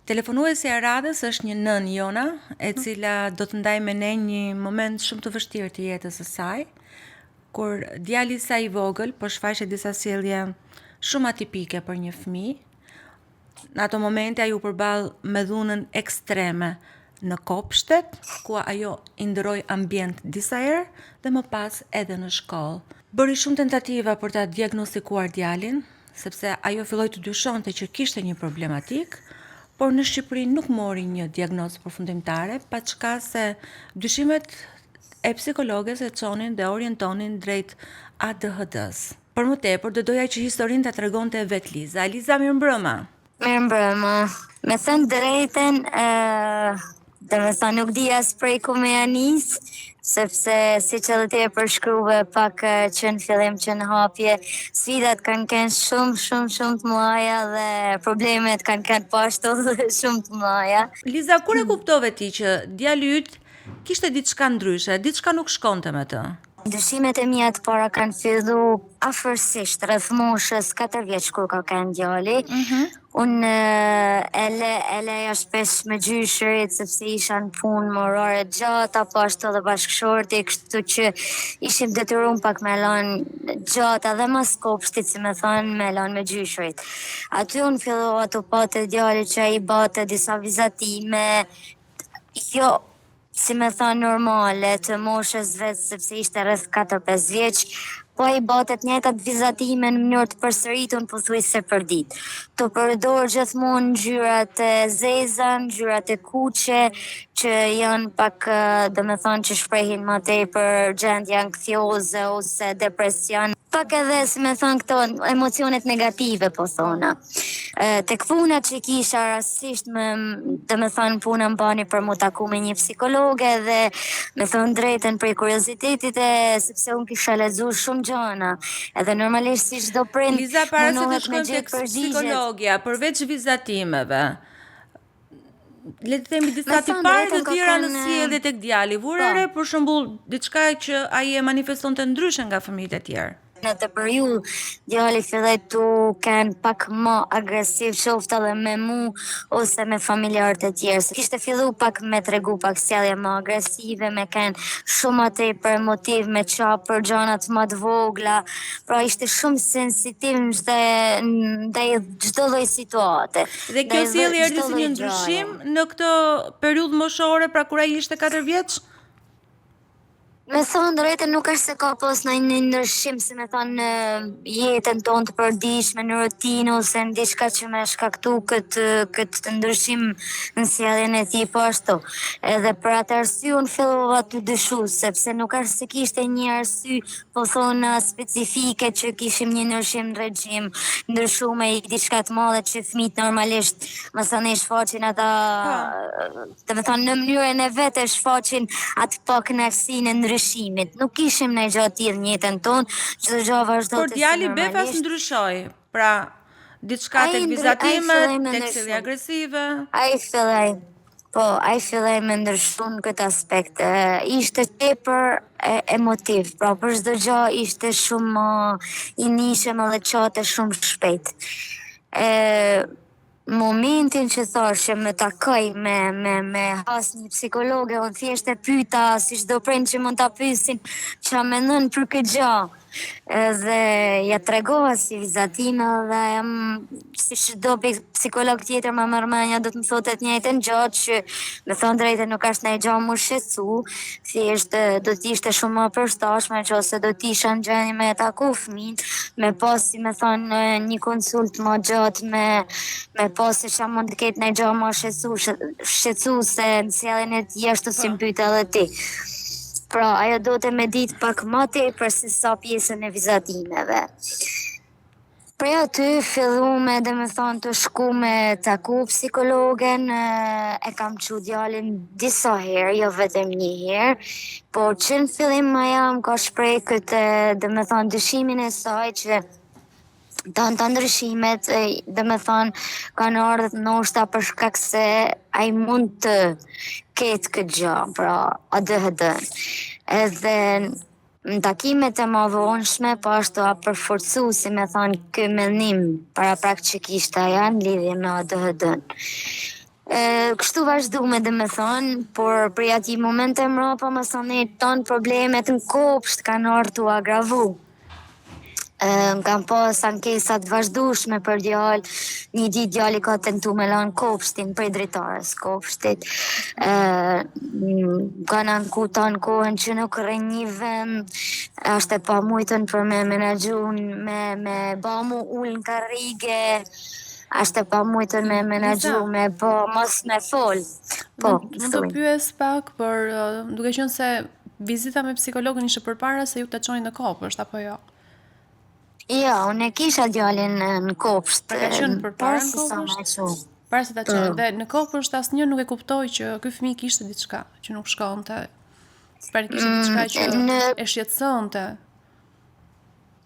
Telefonuesi e radhës është një nën Jona, e cila do të ndaj me ne një moment shumë të vështirë të jetës së saj, kur djali i saj I vogël po shfaqe disa sjellje shumë atipike për një fëmijë. Në ato momente ai u përball me dhunën ekstreme në kopshtet, ku ajo I ndroi ambient disa herë dhe më pas edhe në shkollë. Bëri shumë tentativa për ta diagnostikuar djalin, sepse ajo filloi të dyshonte që kishte një problematik, por në Shqipëri nuk mori një diagnozë përfundimtare, paçka se dyshimet e psikologes e çonin dhe orientonin drejt ADHD-s. Për më tepër, do doja që historinë ta tregonte vet Liza. Liza, mirëmbrëma. Mirëmbrëma. Me thënë drejten, dhe me thënë nuk di as prej ku me janis, sepse si që dhe ti e përshkruve pak që në fillim që në hapje, sfidat kanë kënë shumë të mëdha dhe problemet kanë kënë pashtu dhe shumë të mëdha. Liza, kur e kuptove ti që djali yt kishte diçka ndryshe, diçka nuk shkonte me të? Ndryshimet e mia të para kanë fillu afërsisht rreth moshës 4 vjeç kur ka qenë djali. Unë e leja shpesh me gjyshërit sepse isha në punë më orare gjata, po ashtu edhe bashkëshorti, kështu që ishim detyruar pak me lanë gjata dhe mas kopshtit, si me thonë, me lanë me gjyshërit. Aty unë fillova të patë djali që ai bate disa vizatime, jo si me thonë normale, të moshës vetë, sepse ishte rreth 4-5 vjeç, po I batet njëjtat vizatime në mënyrë të përsëritur pothuajse për ditë. Të përdor gjithmonë ngjyrat e zeza, ngjyrat e kuqe, që janë pak, domethënë që shprehin më tepër gjendje anksiozë ose depresion. Pak edhe, si me thënë, këto emocionet negative, po thona. Tek puna që kisha rastisht dhe me thënë puna më bani për mu taku me një psikologe dhe me thënë drejten për kuriozitetit sepse unë kisha lexuar shumë gjëna edhe normalisht si çdo prind. Liza, para se të shkojmë tek psikologja, përveç vizatimeve, le të themi disa tipare të tjera në sjellje tek djali, vura re për shembull diçka që ai e manifestonte ndryshe nga fëmijët e tjerë. Në të periudhë djali filloi të kenë pak më agresiv, qoftë edhe me mu ose me familjarët e tjerë. Kishte fillu pak me tregu pak sjellje më agresive, me kenë shumë më tepër emotiv, me çap për gjëra më të vogla. Pra ishte shumë sensitiv ndaj çdo lloj situate. Dhe kjo sjellje erdhi si një ndryshim në këtë periudhë moshore, pra kur ai ishte 4 vjeç? Me thonë drejtën nuk është se ka pas në një ndryshim, si me thonë në jetën tonë të përditshme, në rutinë ose në diçka që me shkaktu këtë ndryshim në sjelljen e tij po ashtu. Edhe për atë arsye unë fillova të dyshu, sepse nuk është se kishte një arsye, po thonë specifike që kishim një ndryshim në regjim, ndryshume I diçka të madhe që fëmijët normalisht mësoni shfaqin ata, do të thonë në mënyrën e vetë shfaqin atë pak kënaqësinë e ndryshimit. Nuk kishim në gjatë tillë në jetën tonë, çdo gjë vazhdoi të si normalisht. Por djali befas ndryshoi. Pra, diçka tek vizatimet, tek sjellja agresive. Ai filloi me ndryshu në këtë aspekt. Ishte tepër emotiv, pra për çdo gjë ishte shumë I nishëm edhe çate shumë shpejt. Momentin që thoshe me takoj me has një psikologe, unë thjesht e pyeta si çdo prind që mund ta pyesin ç'a mendon për këtë gjë. Dhe ja tregova si vizatime dhe si çdo psikolog tjetër më mërmënja do të më thotë të njëjtën gjë që me thonë drejtë nuk është ndonjë gjë më shqetësu, thjesht do të ishte shumë më përshtatshme nëse do të isha në gjendje me taku fëmin, me pas si me thonë një konsult më gjatë me pas se çfarë mund të ketë ndonjë gjë më shqetësuese në sjelljen e tij ashtu si më pyet edhe ti. Pra, ajo do të me ditë pak më tepër se sa pjesën e vizatimeve. Prej aty fillume dhe me thonë të shku me taku psikologen, e kam çu djalin disa herë, jo vetëm një herë, po që në fillim ma jam ka shprej këtë dhe me thonë dyshimin e saj që të ndryshimet, dhe me thonë, kanë ardhur ndoshta për shkak se ai mund të ketë këtë gjë, pra ADHD. Edhe në takimet e më vonshme, po ashtu a përforcu, si me thonë, ky mendim para prak që kishte ajo në lidhje me ADHD-n. Kështu vazhdume dhe me thonë, por për ati momente mrapa më thonë tonë problemet në kopsht kanë ardhur të agravu. Më kam pas ankesat vazhdueshme për djalë, një ditë djali ka tentu me lanë kopshtin për dritares kopshtit. Kanë anku tanë kohën që nuk rrin një vend, është e pa mujtën për me menaxhu me ba mu ullë në karrige, është e pa mujtën me menaxhu Liza, me ba mos me fol. Po, mund të thuj. pyes pak për duke qenë se vizita me psikologën ishte përpara se ju të çoni në kopësht apo jo? Jo, unë e kisha djalin në kopsht, Pra ka qenë përpara para në se sa me kopësht? çu. Para se ta çoni. Dhe në kopësht asnjë nuk e kuptoi që ky fëmijë kishte diçka, që nuk shkonte. Pra kishte diçka që Në e shqetësonte.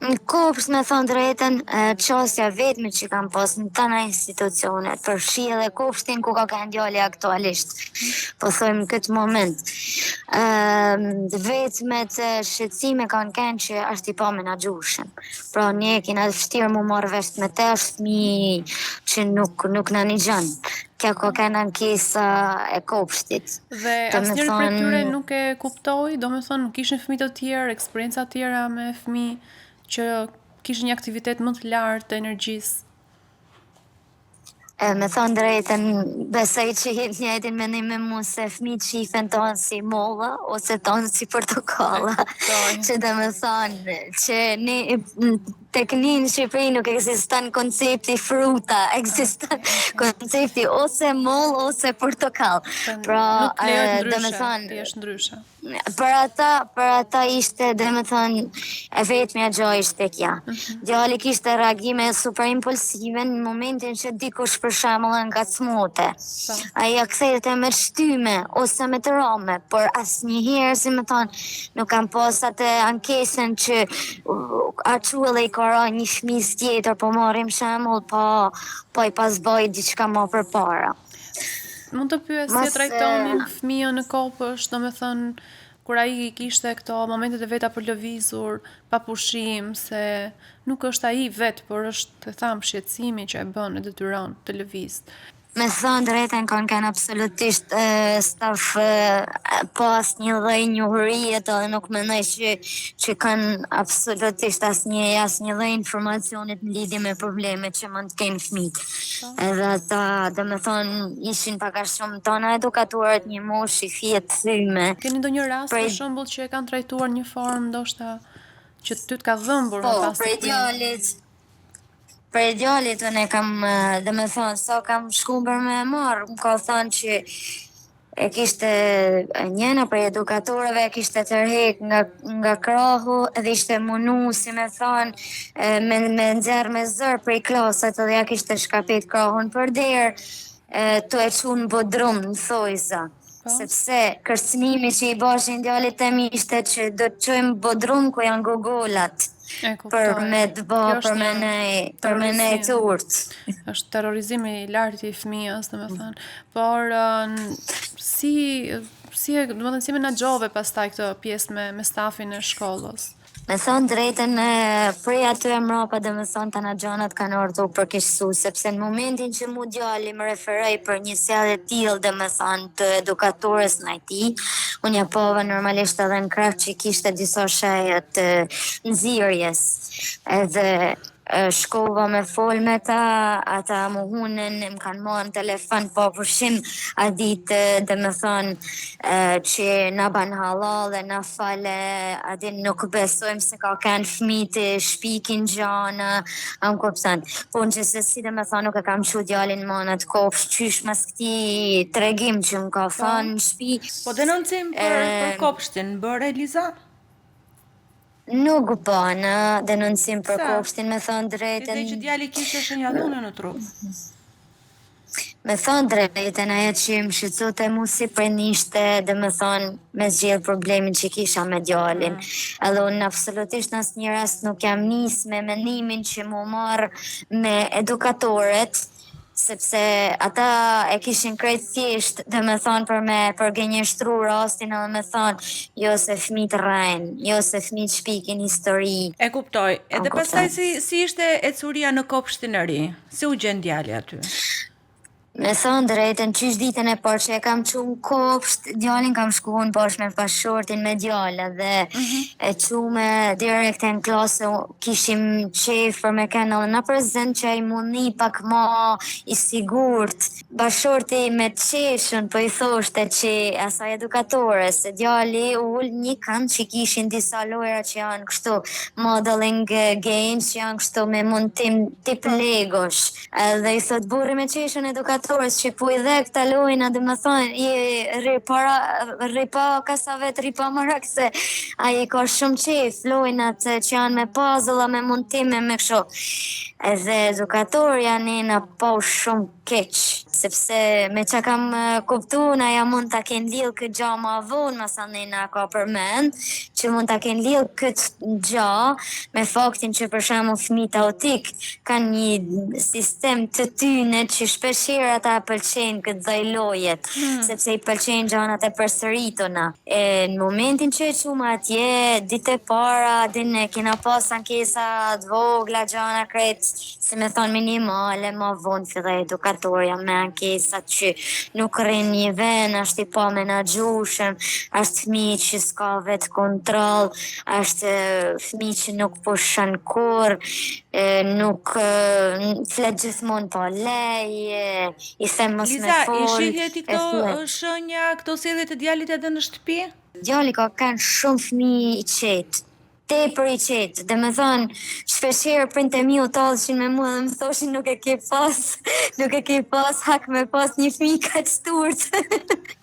Në kopsht me thonë drejten, qasja vetme që kam pas në tana institucionet, përfshi edhe kopshtin ku ka kanë djali aktualisht, po thojmë në këtë moment. Vetmet shqetësime kanë kanë që është i pa menaxhueshëm. Pra ne kena vështirë mu marrë vesh me të është fëmijë që nuk na nixon. Kjo ka kanë ankesa e kopshtit. Dhe Do me asnjëri prej tyre thonë, nuk e kuptoi, domethënë nuk kishin fëmijë të tjerë, eksperienca të tjera me fëmijë që kishin një aktivitet më të lartë të energjisë. Me thonë drejten, besoj që jetë njëjtin mendim me mu se fëmijët shifen tonë si molla, ose tonë si portokalla. Kuptoj. Që dhe me thonë, që tek ne në Shqipëri nuk ekziston koncepti fruta, ekziston koncepti ose moll ose portokall. Pra, Nuk lejohet dhe me ndryshe, thonë, ti jesh ndryshe. për ata ishte, dhe me thonë, e vetmja gjë ishte kja. Djali kishte reagime super impulsive në momentin që dikush për shembull e ngacmote. Po. Ai ja kthehte me shtyme ose me të rame, por asnjëherë, si më thonë, nuk kam pas atë ankesën që a quelle i ka ra një fëmijë tjetër, po marrim shembull, po i pas bëj diçka më përpara. Mund të pyes si e Mas trajtonin fëmijën në kopësht, domethënë kur ai kishte këto momentet e veta për lëvizur, pa pushim, se nuk është ai vet, por është, e tham, shqetësimi që e bën, e detyron të lëvizë. Me thënë drejten kanë absolutisht staf pas një lloj njohurie dhe nuk mendoj që kanë absolutisht asnjë lloj informacionit në lidhje me problemet që mund të kenë fëmijët. Edhe ata, dhe me thonë, ishin pak a shumë tona edukatorët një moshë i fije të thyme. Keni ndonjë rast për Prej- shembull që e kanë trajtuar një formë ndoshta që ty të ka dhëmbur Po, më pas për të prindë? idealit, për idealit unë e kam, dhe me thonë, sa kam shkumber me marë, më ka thonë që e kishte njëna prej edukatorëve, e kishte tërhek nga krahu dhe ishte munu, si me thonë, me nxerë me zërë prej klasat dhe ja kishte shkapet krahun për derë, të e qunë bodrum në thojza. Po. Sepse kërcënimi që i bashin djalit të mi ishte që do të qojmë bodrum ku janë gogolat. E kuptoj. Për me të bë, Kjo është për me ne të terrorizim. urtë. Është terrorizimi i lartë i fëmijës, domethënë. Por si menaxhove pastaj këtë pjesë me stafin e shkollës? Me thonë drejten, prej aty e mrapa dhe me thonë të në gjanat kanë ordu përkishësu, sepse në momentin që mu djali më referoj për një sjellje tillë dhe me thonë të edukatorës në IT, unë ja pova normalisht edhe në krah që kishte disa shajë të nxirjes, edhe shkova me fol me ata më hunën, më kanë marrë në telefon, po përshim a ditë dhe me thonë që na ban halal dhe na fale, a din nuk besojmë se ka kanë fëmijë të shpikin gjana, am kupton. Po në që se si dhe me thonë nuk e kam qu djalin manat kopsh, qysh mas këti tregim që më ka thonë në shpi. Po denoncim për kopshtin, bëre Liza? Nuk bëna denoncim për Sa? kopshtin, me thonë Ti drejten. dhe që djali kishte shenjallone në trup. Me thonë drejten, ajo që më shqetësote mu si ishte dhe me thonë me zgjedh problemin që kisha me djalin. Edhe unë absolutisht në asnjë rast nuk jam nis me mendimin që mu marr me edukatorët, sepse ata e kishin krejt thjesht dhe me thonë për gënjeshtru rastin edhe me thonë jo se fëmijët rrejnë, jo se fëmijët shpikin histori. E kuptoj. Edhe kuptoj. pastaj si ishte ecuria në kopshtin e ri? Si u gjen djali aty? Me thënë drejtën, qysh ditën e parë që e kam qu në kopsht, djalin kam shku në bashkë me bashortin me djala dhe e qu me direkt e në klasë, kishim qef për me kena dhe në prezent që i mundi pak ma i sigurt. Bashorti me qeshën për i thoshte që asaj edukatore, se djali ull një kënd që kishin disa lojra që janë kështu modeling games, që janë kështu me mundtim tip Legosh. Dhe i thot burri me qeshën edukatorës që po i dhe këta lojna dhe më thonë i ripa kasavet, ripa marak se a i ka shumë qef lojnat që janë me puzzle, me mundtime, me kështu. Edhe edukatorja nena po shumë keq, sepse me që kam kuptu na ja mund të kenë lidhë këtë gja ma vonë, masa nena ka përmend, që mund të kenë lidhë këtë gja me faktin që për shemë fëmijët autik kanë një sistem të tyne që shpeshherë ata pëlqejnë këtë dhej lojet, sepse i pëlqejnë gjanat e përsërituna. Në momentin që e qumë atje, ditë e para, dine kena pas ankesa të vogla gjana kretë, se me thonë minimale, ma vonë filloj edukatorja me ankesat që nuk rrin një ven, është i pa menagjushëm, është fëmi që s'ka vetë kontrol, është fëmi që nuk pushon kur, nuk flet gjithmonë pa lej, i them mos me Liza, fol. i shihje ti këto shenja, këto sjellje të djalit edhe në shtëpi? Djali ka kanë shumë fëmijë i qetë, tepër i qetë, dhe me thonë, shpeshherë printe mi u tallshin me mua dhe më thoshin nuk e ke pas hak me pas një fëmijë kaq sturt.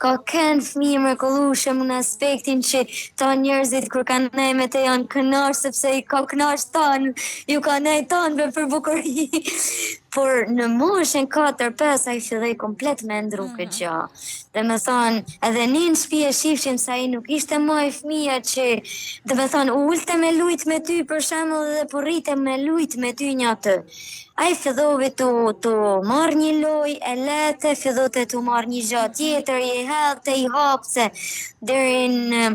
Ka kënë fëmijë mrekullueshëm në aspektin që ta njerëzit kur kanë nejë me te janë kënaq sepse i ka kënaq tanë, ju ka nejë tanë për bukuri. Por në moshën 4-5 ai filloi komplet me ndru këtë gjë. Dhe me thonë, edhe ne në shtëpi e shifshim se ai nuk ishte më e fëmia që, dhe me thonë, ulte me lujt me ty për shembull dhe po rrite me lujt me ty një atë. Ai filloi të marrë një lojë e lehtë, filloi të marrë një gjë tjetër, i hedhte, i hapse deri në.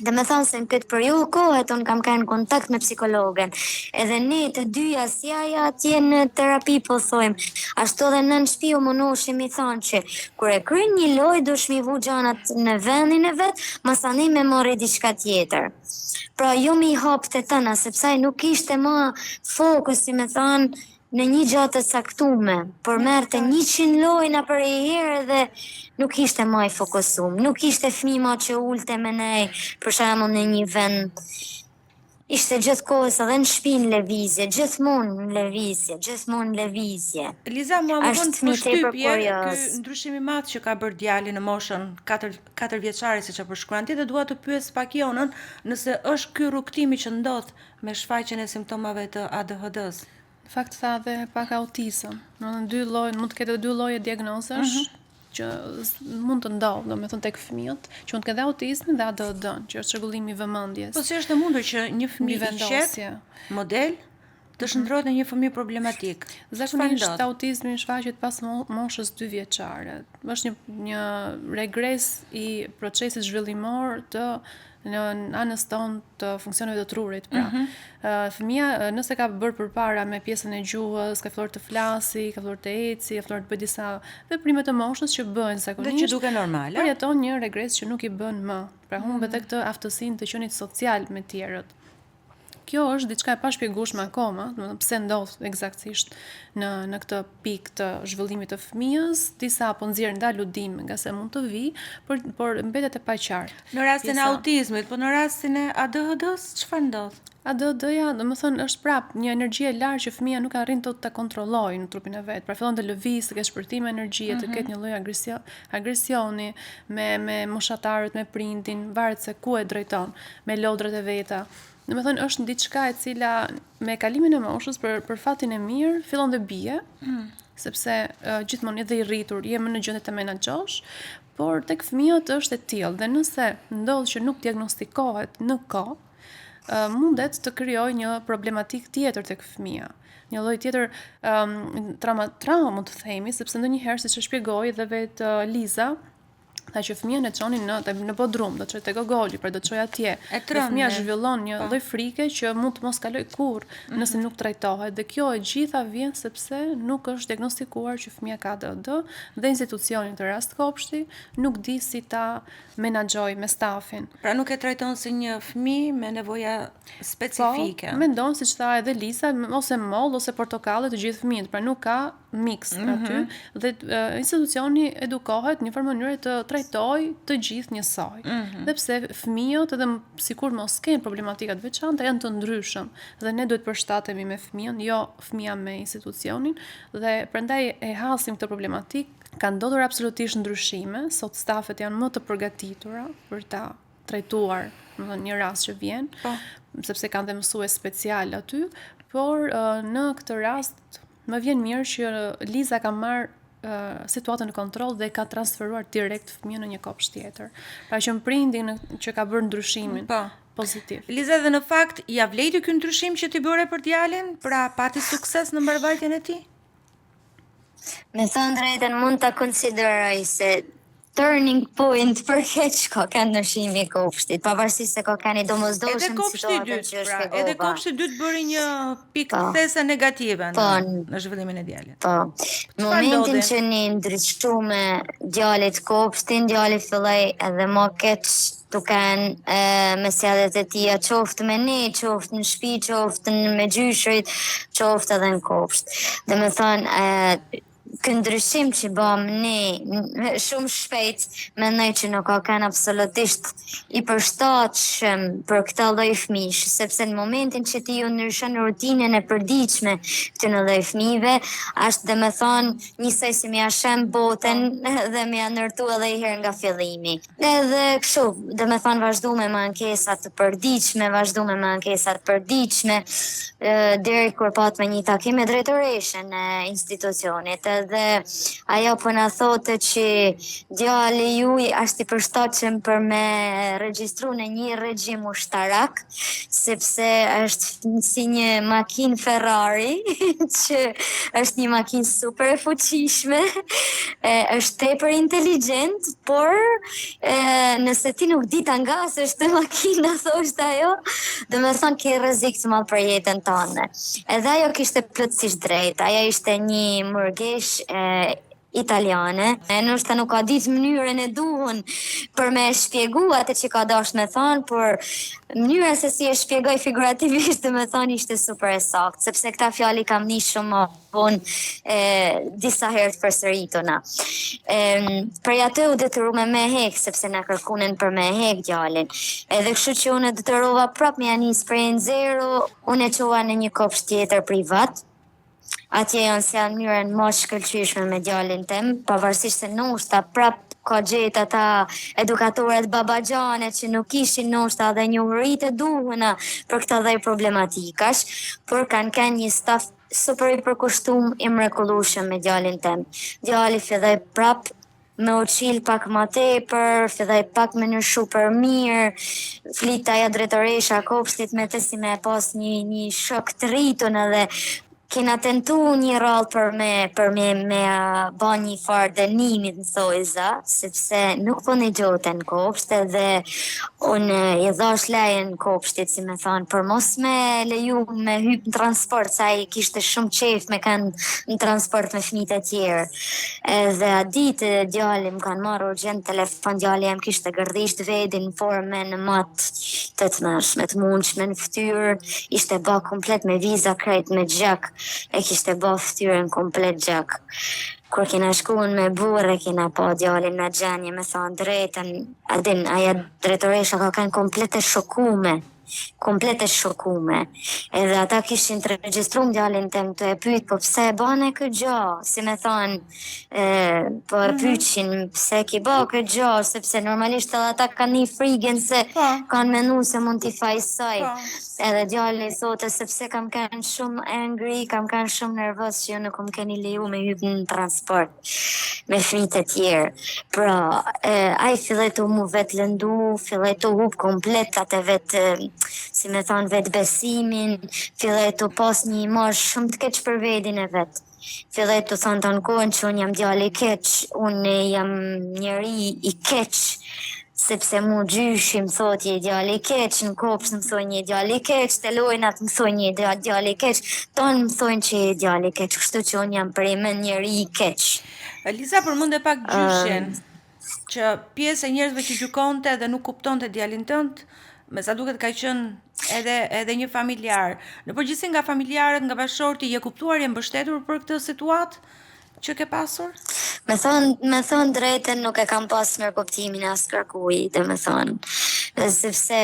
Dhe me thonë se në këtë periudhë kohet unë kam kanë kontakt me psikologen. Edhe ne të dyja si aja atje në terapi po thojmë. Ashtu edhe në shtëpi u mundoheshim i thonë që kur e kryen një lojë dush mi vu gjanat në vendin e vet, masani me morri diçka tjetër. Pra jo mi hapte tëna, sepse ai nuk ishte më fokus, si me thonë, në një gjatë të caktume, por merrte 100 lojna për e herë dhe nuk ishte më i fokusum, nuk ishte fëmijë që ulte me nej, për shembull në një vend. Ishte gjithkohës edhe në shtëpi në lëvizje, gjithmonë në lëvizje. Liza, mua më vonë përshtypje ky ndryshim i madh që ka bërë djali në moshën 4 vjeçare siç e përshkruan ti, dhe dua të pyes pak Jonën nëse është ky rrugtimi që ndodh me shfaqjen e simptomave të ADHD-s. Në fakt tha dhe pak autizëm. Mund të ketë 2 lloje diagnozash që mund të ndodhë, domethënë tek fëmijët, që mund të ketë autizmin dhe ADHD-n, që është çrregullimi i vëmendjes. Po si është e mundur që një fëmijë i qetë model të shndrohet në një fëmijë problematik? Zakonisht autizmi shfaqet pas moshës 2 vjeçare. Është një regres i procesit zhvillimor të në anës tonë të funksioneve të trurit, pra. Fëmia nëse ka bërë përpara me pjesën e gjuhës, ka filluar të flasi, ka filluar të eci, ka filluar të bëjë disa veprime të moshës që bëhen zakonisht. Dhe që duke normale. Përjeton një regres që nuk i bën më. Pra humbet këtë aftësinë të qenit social me tjerët. Kjo është diçka e pashpjegueshme akoma, domethënë pse ndodh eksaktësisht në këtë pikë të zhvillimit të fëmijës, disa po nxjerrin nda ludim nga se mund të vi, por mbetet e paqartë. Në rastin e autizmit, po në rastin e ADHD-s çfarë ndodh? ADHD-ja, domethënë është prap një energji e lartë që fëmia nuk arrin të ta kontrollojë në trupin e vet. Pra fillon të lëviz, të ketë shpërthim energjie, të ketë një lloj agresioni me moshatarët, me prindin, varet se ku e drejton, me lodrat e veta. Domethënë është diçka e cila me kalimin e moshës për fatin e mirë fillon të bie, sepse gjithmonë edhe i rritur je më në gjendje të menaxhosh, por tek fëmijët është e tillë dhe nëse ndodh që nuk diagnostikohet në kohë, mundet të krijojë një problematik tjetër tek fëmia. Një lloj tjetër trauma mund të themi, sepse ndonjëherë siç e shpjegoi edhe vetë Liza, Tha që fëmijën e çonin në bodrum, do të çojë te gogoli, pra do të çojë atje. Dhe fëmia zhvillon një lloj frike që mund të mos kaloj kurrë nëse nuk trajtohet. Dhe kjo e gjitha vjen sepse nuk është diagnostikuar që fëmia ka ADHD dhe institucioni të rast kopshti nuk di si ta menaxhoj me stafin. Pra nuk e trajton si një fëmijë me nevoja specifike. Po, mendon siç tha edhe Lisa, ose moll ose portokalle të gjithë fëmijët, pra nuk ka mix aty dhe institucioni edukohet në një mënyrë të trajtoj të gjithë njësoj. Dhe pse fëmijët edhe sikur mos kenë problematika të veçanta janë të ndryshëm dhe ne duhet përshtatemi me fëmijën, jo fëmia me institucionin dhe prandaj e hasim këtë problematik. Ka ndodhur absolutisht ndryshime, sot stafet janë më të përgatitura për ta trajtuar, domethënë një rast që vjen, sepse kanë dhe mësues special aty, por në këtë rast më vjen mirë që Liza ka marrë situatën në kontroll dhe ka transferuar direkt fëmijën në një kopsht tjetër. Pra që prindin që ka bërë ndryshimin pozitiv. Liza, dhe në fakt ja vlejti ky ndryshim që ti bëre për djalin, pra pati sukses në mbarvajtjen e tij? Me thënë drejtën mund ta konsideroj se turning point për keq ka ndryshimi i kopshtit, pavarësisht se ka një domosdoshëm situatën që është shpjegova. Edhe kopshti dytë bëri një pikë kthese negative në zhvillimin e djalit. Po. Në momentin që një ndryshume djalit kopshtin, djali filloi edhe më keq të kanë me sjelljet e tia, qoftë me ne, qoftë në shtëpi, qoftë me gjyshrit, qoftë edhe në kopsht. Dhe me thënë, ky ndryshim që bëm ne shumë shpejt, mendoj që nuk ka qenë absolutisht i përshtatshëm për këtë lloj fëmijësh, sepse në momentin që ti u ndryshon rutinën e përditshme këtyre lloj fëmijëve, është domethënë njësoj si më shem botën dhe më ndërtu edhe një herë nga fillimi. Edhe kështu, domethënë vazhduam me ankesa të përditshme, deri kur patme një takim me drejtoreshën e institucionit. Dhe ajo po na thotë që djali juaj është i përshtatshëm për me regjistru në një regjim ushtarak, sepse është si një makinë Ferrari, që është një makinë super e fuqishme, është tepër inteligjent, por nëse ti nuk di ta ngasësh të makina, thoshte ajo, do me thonë ke rrezik të madh për jetën tënde. Edhe ajo kishte plotësisht drejt, ajo ishte një mërgesh italiane, nështë nuk ka ditë mënyrën e duhun për me shpjegu atë që ka dash me thonë, por mënyra se si e shpjegoj figurativisht dhe me thonë ishte super e saktë, sepse këta fjali kam një shumë disa herë të përsërituna. Për atë u detyrume me hek, sepse na kërkunin për me hek djalin. Edhe kështu që unë detyrova prap me janis prej zero, unë e çova në një kopsht tjetër privat. Atje janë se janë mënyrën më shkëlqyeshme me djalin tim, pavarësisht se ndoshta prap ka gjetë ata edukatorët babaxhane që nuk ishin ndoshta dhe njohuritë e duhura për këtë lloj problematikash, por kanë një staf super i përkushtuar i mrekullueshëm me djalin tim. Djali filloi prap me u qil pak ma tepër, filloi pak me nërshu për mirë, flita ja drejtoresha kopshtit me të si me pas një shok të rritun edhe kena tentu një rallë për me ba një farë dënimit në thojza, sepse nuk po në gjote në kopsht, edhe unë i dhash lejen kopshtit, si me thonë, për mos me leju me hyp në transport, sa i kishte shumë qef me kanë në transport me fëmijët e tjerë. Edhe a ditë djali më kanë marrë urgjent telefon, djali jam kishte gërdisht vedin në forme në matë të tmeshme, të mundshme në fytyrë, ishte ba komplet me viza krejt me gjak, e kishte ba fytyrën komplet gjak. Kur kena shkuën me burë, kena pa djalin në gjenje, me thonë drejtën, adin, aja drejtoresha ka kanë komplet e shokume. Edhe ata kishin të regjistru djalin tem të e pyet, po pse e bane këtë gjë? Si me thonë, po e pyetsin pse ki ba këtë gjë, sepse normalisht edhe ata kanë një frigën se kanë menu se mund t'i fajsoj. Edhe djali thotë sepse kam kanë shumë angry, kam kanë shumë nervoz që jo nuk më keni leju me hyp në transport me fëmijët e tjerë. Pra, ai filloi të mu vetë lëndu, filloi të hub komplet atë vetë, si me thonë, vetë besimin, filloi të pas një imazh shumë të keq për vedin e vetë. filloi të thonë të në kohën që unë jam djali i keq, unë jam njeri i keq, sepse mu gjyshi më thot je djali i keq, në kopsh më thoi një djali i keq, të lojnat më thoi një djali i keq, tonë më thojnë që je djali i keq, kështu që unë jam për imen njeri i keq. Elisa, përmend pak gjyshin, që pjesë e njerëzve që gjykonte dhe nuk kuptonte djalin tënd, me sa duket ka qenë edhe një familjar. Në përgjithësi nga familjarët, nga bashorti, je kuptuar, je mbështetur për këtë situatë që ke pasur? Me thonë drejten nuk e kam pas mirë kuptimin as kërkuj, dhe me thonë. Sepse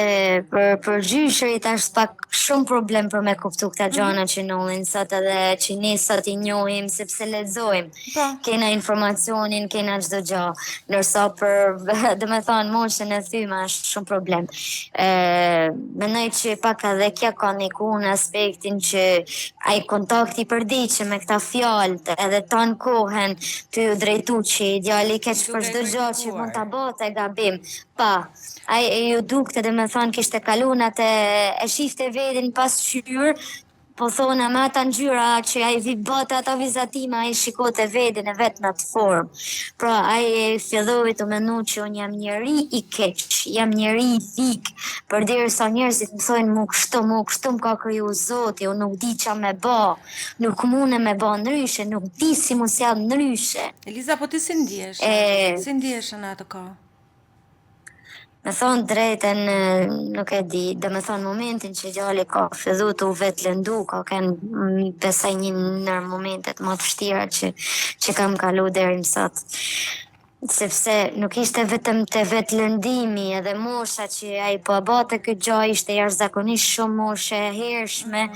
për gjyshërit është pak shumë problem për me kuptu këta gjana që nolin sot edhe që ne sot i njohim sepse lexojmë. Po. Kena informacionin, kena çdo gjë. Ndërsa për dhe me thonë moshën e thyma është shumë problem. Mendoj që pak edhe kjo ka niku në aspektin që ai kontakti i përditshëm me këta fjalë edhe ton kohën të u drejtu që djali keq për çdo gjë që mund ta bëte gabim. Pa, ai ju dukte dhe me thonë kishte kalun atë e shifte vedin pas qyr, po thonë me ata ngjyra që ai vi bëte ata vizatima, ai shikote vedin e vetë në atë formë. Pra, ai filloi të menu që unë jam njeri i keq, jam njeri i thik, përderisa njerëzit më thojnë mu kështu më ka kriju Zoti, unë nuk di qa me ba, nuk mune me ba ndryshe, nuk di si mu sjell ndryshe. Eliza, po ti si ndihesh? Si ndihesh në atë kohë? Me thonë drejten, nuk e di, dhe me thonë momentin që djali ka fillu të u vetë lëndu, ka kënë besaj një nër momentet më të vështira që kam kalu deri më sot. Sepse nuk ishte vetëm të vetë lëndimi edhe mosha që ai po abate këtë gjë ishte jashtëzakonisht shumë moshe e hershme,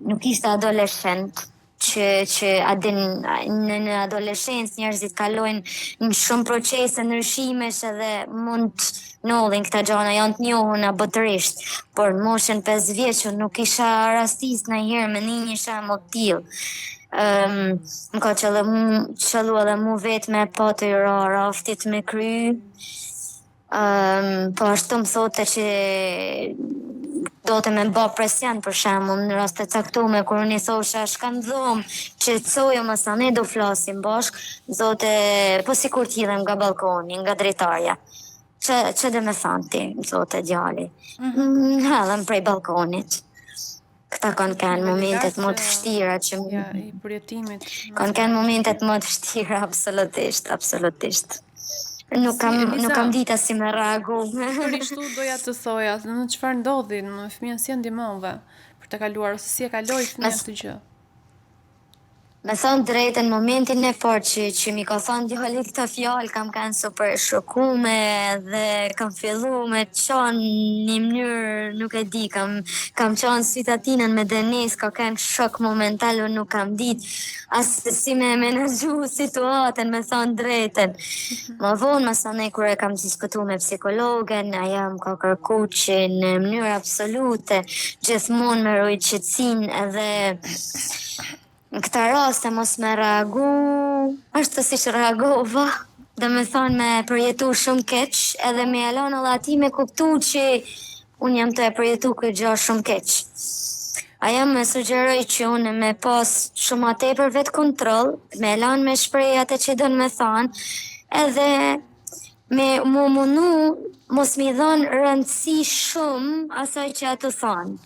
nuk ishte adoleshent. Që adin në adoleshencë njerëzit kalojnë në shumë procese ndryshimesh edhe mund nollin këta gjana janë të njohuna botërisht, por në moshën 5 vjeçur nuk isha rastis ndonjëherë me një shembull të tillë. Më ka qëllu edhe mu vetë me pa të raftit me kry, po ashtu më thote që do të me bë presion për shembull në raste caktuar kur unë i thosha shkan dhomë që të sojo më sa ne do flasim bashk, zote po sikur t'hidhem nga balkoni, nga drejtarja. Që dhe me thanë ti, zote djali. Hallëm prej balkonit. Këta kanë kanë momentet më të vështira që i përjetimit. kanë kanë momentet më të vështira absolutisht. Nuk kam dita si me reagu. Përishtu doja të thoja, në çfarë ndodhi, në fëmijën si e ndihmove për të kaluar ose si e kaloi fëmija këtë gjë? Me thonë drejtën momentin e parë që mi ka thonë djali këta fjalë, kam kanë super shokume dhe kam fillu me qanë një mënyrë, nuk e di, kam qanë sytatinën me Denis, ka kanë shok momental, unë nuk kam ditë asë si me menaxhu situatën, me thonë drejtën. Më vonë, më sa ne kur e kam diskutu me psikologen, aja më ka kërku që në mënyrë absolute, gjithmonë me rojtë qetësinë edhe në këta raste mos me reagu, ashtu si që reagova, dhe me thonë me përjetu shumë keq, edhe me elon edhe ati me kuptu që unë jam të e përjetu këtë gjë shumë keq. Aja me sugjeroj që unë me pas shumë atë për vetë kontrol, me elon me shprej atë që dënë me thonë, edhe me mu munu mos mi dhonë rëndësi shumë asaj që atë thonë.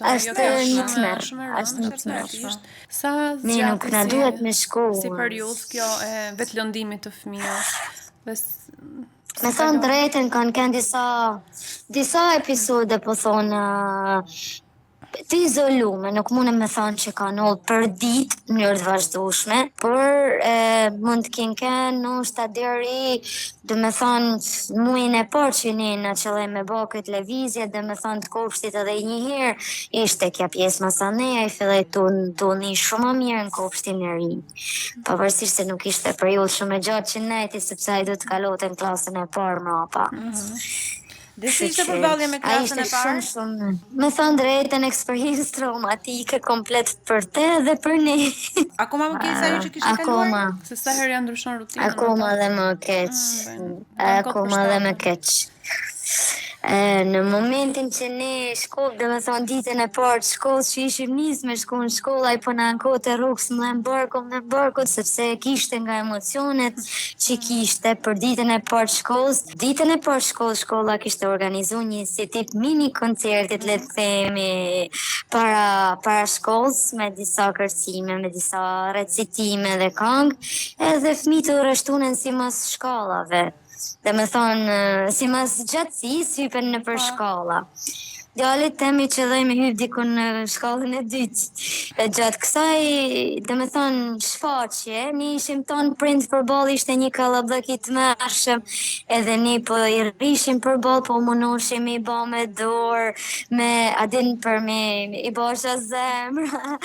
Ashtë një të mërë. Sa ne nuk na duhet me shku. Si periudhë kjo e vetë lëndimit të fëmijës. Me thonë drejten kanë kënë disa episode po thonë të izolume, nuk mune me thonë që ka nëllë për dit në njërë të vazhdushme, por mund të kënë në deri, dhe me thonë muin e parë që një në qëllaj me bo këtë televizje, dhe me thonë të kopshtit edhe njëherë, ishte kja pjesë masaneja, i fillaj të një shumë mirë në kopshtin e ri. Pavarësisht se nuk ishte periudhë shumë e gjatë që nejti, sepse ai do të kalote në klasën e parë mrapa. Dhe si ishte përballja me klasën e parë? Me thonë drejtën eksperiencë traumatike komplet për te dhe për ne. Akoma më keq se ajo që kishe kaluar? Se sa herë ja ndryshon rutinën? Akoma dhe më keq. Akoma dhe më keq. Në momentin që ne shkollë, dhe me thonë ditën e parë të shkollës që ishim nisë me shku në shkollë, ai po na ankote rrugës më barkut, sepse kishte nga emocionet që kishte për ditën e parë të shkollës. Ditën e parë të shkollës, shkolla kishte organizuar një si tip mini koncertit, le të themi, para shkollës, me disa kërcime, me disa recitime dhe këngë, edhe fëmijët u rreshtunen simas shkollave. Dhe me thonë, si mas gjatësis, hypen në për shkolla. Djalit temi që dhej me hyp dikun në shkollën e dytë. E gjatë kësaj, dhe me thonë, shfaqje, një ishim tonë prind për bol, ishte një kalablëkit mërshëm, edhe një po i rrishim për bol, po munoshim i ba me dorë, me adin për me i bosha zemra.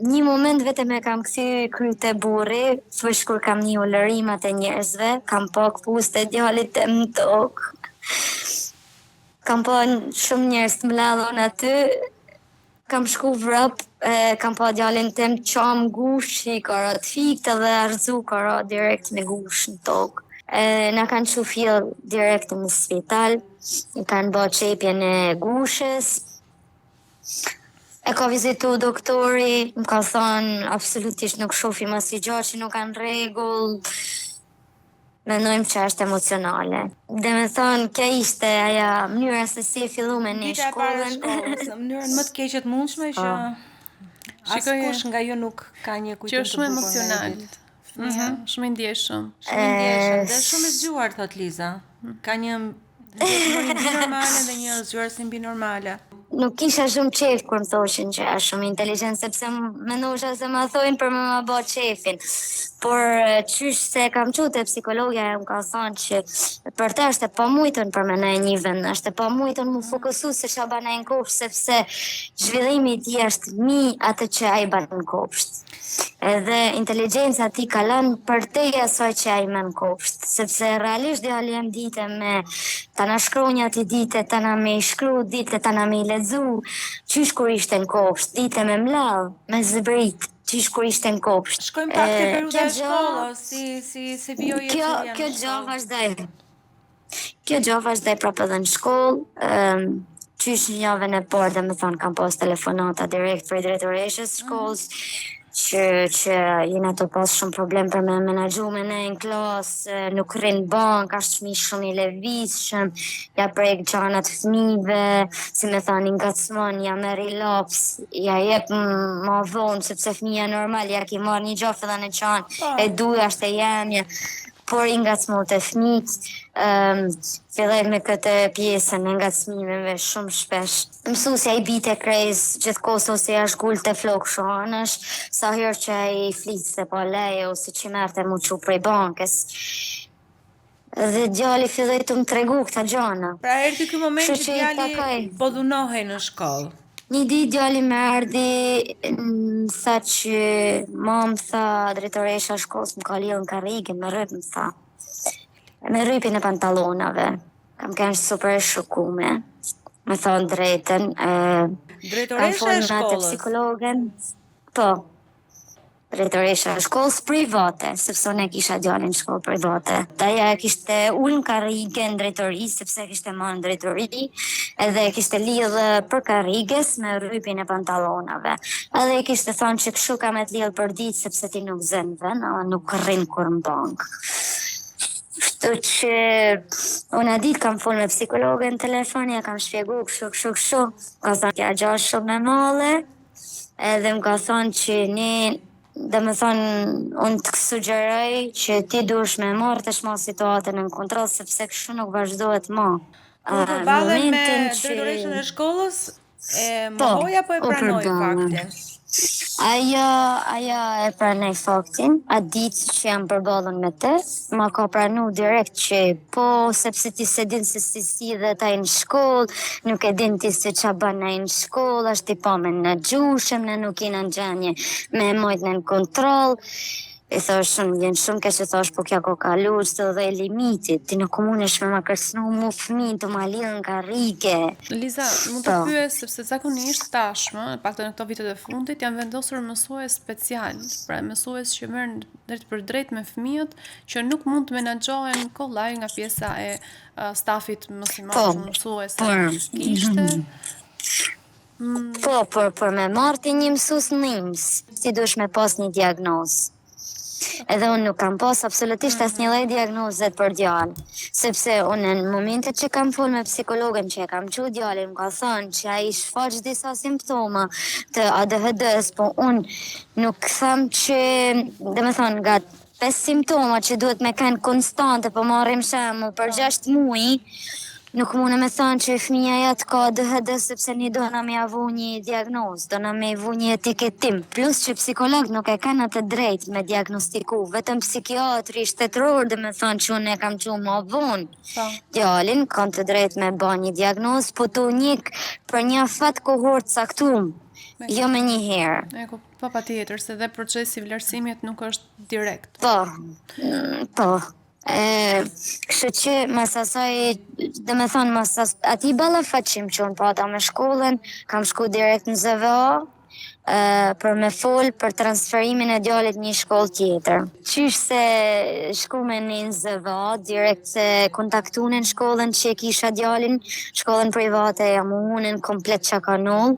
Një moment vetëm e kam këthy kryte burri, fësh kur kam një ullërimat e njerëzve, kam pak puste djalit e më tokë. Kam pa shumë njerëz të mbledhur aty, kam shku vrap, kam pa djalin tim qam gush, i ka ra të fikte dhe arzu ka ra direkt me gush në tokë. Na kanë çu fill direkt në spital, i kanë bë çepjen e gushës. E ka vizitu doktori, më ka thonë absolutisht nuk shohim asnjë gjë që nuk kanë rregull. Mendojmë që është emocionale. Dhe me thonë, kjo ishte aja mënyra se si e fillu me një Dita e parë e shkollën. shkollës, në mënyrën më të keqe të mundshme që askush nga ju nuk ka një Që kujtim është të shumë bukur nga emocional. e ditë. Fëmija, shumë i ndjeshëm. Shumë i ndjeshëm dhe shumë i zgjuar, thot Liza. Ka një ndjeshmëri mbi normale dhe një zgjuarsi mbi normale. Nuk kisha shumë qef kur më thoshin që është shumë inteligent, sepse mendosha se ma thojnë për më bë qefin. Por qysh se kam qu te psikologja e më ka thonë që për të është e pamujtën për me në një vend, është e pamujtën mu fokusu se që banë në kopsht, sepse zhvillimi ti është mi atë që a i banë në kopsht. Edhe inteligenca ti kalan për te asaj që a i me në kopsht, sepse realisht djali jem dite me ta na shkronjat i dite, ta na me i shkru dite, ta na me i ledzu, qysh kur ishte në kopsht, dite me mlav, me zbrit, qysh kur ishte në kopsht. Shkojmë pak te peruda e shkollës, si vjoj e cilja Kjo gjë vazhdoj. Kjo gjë vazhdoj prapë edhe në shkollë, qysh një javën e parë dhe me thonë kam pas telefonata direkt për drejtoreshës shkollës, që jena të pas shumë problem për me menaxhu me ne në klasë, nuk rrinë bank, ashtë fëmijë shumë i levizshëm, ja prek gjanat fëmijëve, si me thani ngacmon, ja merr i laps, ja jep ma vonë, sepse fëmija normal, ja ki marrë një gjafë edhe në qanë, e duja është e jemje, por i ngacmon të fëmijët, filloj me këtë pjesën e ngacmimeve shumë shpesh. Mësusja i bite krejs gjithë kohës ose ja shgull të flok shohanësh, sa herë që i flisë se po leje ose që merte mu që prej bankës. Dhe djali filloj të më tregu këta gjana. Pra erdhi ky moment që djali po dhunohej në shkollë. Një ditë djali me ardhi, tha që mam tha drejtoresha shkollës më ka lidhë në karrige me rryp, më tha. Me rrypin e pantalonave. Kam kënë super shokume. Me thonë drejten. Drejtoresha e shkollës? Psikologen. Po. Drejtoresha e shkollës private, sepse unë kisha djalin në shkollë private. Taja kishte ullë në karrige në drejtori, sepse kishte marrë në drejtori, edhe kishte lidhë për karriges me rrypin e pantalonave. Edhe kishte thonë që kështu ka me të lidhë për ditë, sepse ti nuk zënve, nuk rrinë kur në bankë. Kështu që unë a ditë kam folë me psikologen në telefon, ja kam shpjegu kështu, ka thonë kja gjatë shumë e male, edhe më ka thonë që dhe me thonë, unë të sugjeroj që ti dush me marrë të shma situatën në kontrol, sepse kështu nuk vazhdojët ma. Kur përbalen me drejtoreshën e shkollës, mohoj apo e pranoj faktin? Aja e pranoj faktin, atë ditë që jam përballën me të, ma ka pranu direkt që po, sepse ti se din se si dhe taj në shkollë, nuk e din ti se qa banaj në shkollë, është i pa me në gjushëm, në nuk i në gjenje me mojt në kontrol. I thash shumë, jenë shumë keq që thash, po kja ko kalu çdo dhe limitit, ti nuk mundesh me ma kërcnu mu fëmin të ma lidhën karrige. Liza, mund të Po. pyes sepse zakonisht tashmë, paktën në këto vitet e fundit, janë vendosur mësues special, pra mësues që merren drejt për drejt me fëmijët që nuk mund të menaxhohen kollaj nga pjesa e stafit mësimor, mësuese. Kishte Po, me marti një mësus nims, si dush me pas një diagnozë. Edhe unë nuk kam pas absolutisht asnjë lloj diagnoze për djalin, sepse unë në momentet që kam folur me psikologën që e kam çu djalin, më ka thënë që ai shfaq disa simptoma të ADHD-s, po unë nuk them që, domethënë nga 5 simptoma që duhet me kanë konstante, po marrim shembull për 6 muaj, nuk mune me thënë që fëmija jatë ka ADHD sepse një do na me avu një diagnozë, do na me avu një etiketim. Plus që psikolog nuk e kanë atë drejt me diagnostiku, vetëm psikiatri shtetëror dhe me thënë që unë e kam që më vonë. Po. Djalin kanë të drejt me ba një diagnozë, po të unik për një fat kohort caktum, jo me një herë. Po patjetër, se dhe procesi i vlerësimit nuk është direkt. Po. Kështu që mas asaj, dhe me thonë, ati ballafaqim që unë pata me shkollën, kam shku direkt në ZVA, për me fol për transferimin e djalit një shkollë tjetër. Qysh se shku me një në ZVA, direkt se kontaktunin shkollën që e kisha djalin, shkollën private jam unën, komplet qakanull,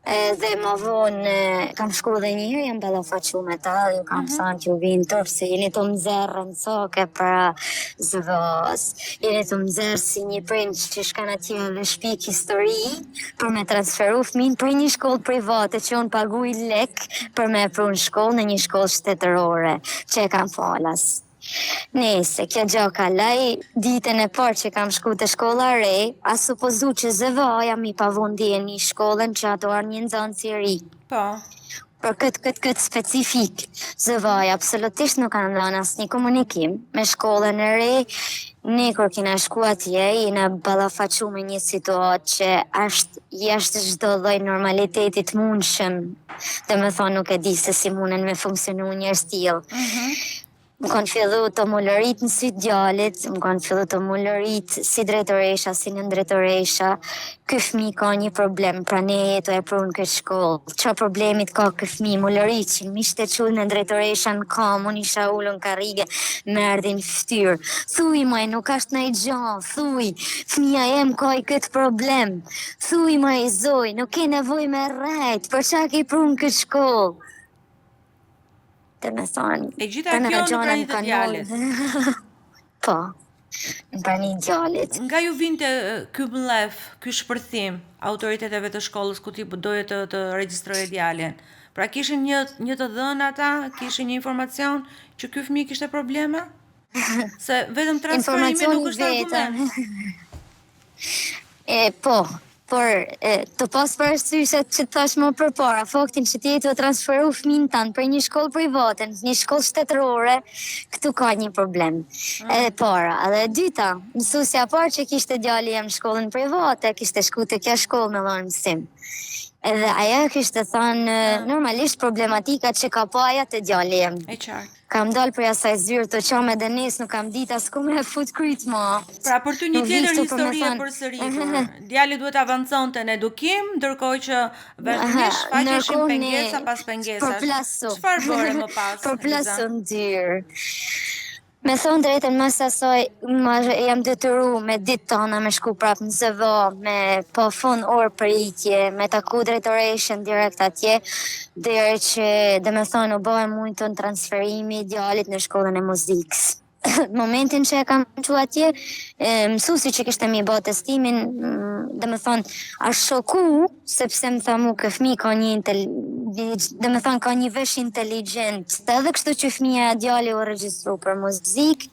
dhe më vonë kam shku dhe njëherë, jam ballafaqu me ta, ju kam thënë që ju vinë tërë, se jeni të mëzerë në coke për zëvës, jeni të mëzerë si një prind që shkan atje dhe shpik histori, për me transferu fëmin për një shkollë private që unë paguj lek për me pru në shkollë në një shkollë shtetërore, që e kam falas. Nese, kjo gjo kalaj, ditën e parë që kam shku të shkolla re, a supozu që zëvaja mi pavundi e një shkollën që ato arë një nëzanë si ri. Po. Për këtë specifik, zëvaja absolutisht nuk kanë dhënë asnjë komunikim me shkollën e re. Ne kur kena shku atje, jena ballafaqu me një situatë që është jashtë çdo lloj normalitetit mundshëm. Domethënë nuk e di se si munden me funksionu njerëz tillë. Më kanë fillu të mullërit në sy djalit, më kanë fillu të mullërit si drejtoresha, si nën drejtoresha. Ky fëmi ka një problem, pra ne jeto e pru në këtë shkollë. Qa problemit ka ky fëmi, mullërit që mi shte qull në drejtoresha në kam, unë isha ullën karrige, me erdhin ftyrë. Thuj maj, nuk ashtë në i gjanë, thuj, fëmija jem ka i këtë problem. Thuj maj, zoj, nuk ke nevoj me rrejt, për qa ke pru në këtë shkollë. Me thonë, E gjitha kjo në pranit të djalit. Po, në pranit djalit. Nga ju vinte ky mlef, ky shpërthim autoriteteve të shkollës ku ti doje të regjistroje djalin? Pra kishin një të dhënë ata, kishin një informacion që ky fëmijë kishte probleme? Se vetëm transferimi nuk është argument. Po, por të pas parasysh që thash më përpara, faktin që ti të transferu fëmin tanë për një shkollë private, një shkollë shtetërore, këtu ka një problem. Edhe para, edhe dyta, mësusja parë që kishte djali jem shkollën private, kishte shku të kja shkollë me lorë mësim. Edhe aja kishte thënë normalisht problematika që ka pa aja të djali jem. E qartë. Kam dalë për asaj zyrë të qame dhe nes, nuk kam dit as ku me fut kryt ma. Pra për ty një tjetër historie përsëritur. Djali duhet avanconte në edukim, ndërkohë që vazhdimisht faqeshin pengesa pas pengesash. Çfarë bëre më pas? Përplasu ndyrë. Me thonë drejtën mas asoj, jam detyru me ditë tona me shku prap në ZVA, me po fund orë për ikje, me taku drejtoreshën direkt atje, dherë që dhe me thonë u bëhe mujtë në transferimi djalit në shkollën e muzikës. Momentin që e kam që atje, mësusi që kishte mi bë testimin, dhe me thonë, ashtë shoku, sepse më tha mu kë fëmi ka dhe me thonë, ka një vesh inteligent. Edhe kështu që fëmija djali u regjistru për muzikë,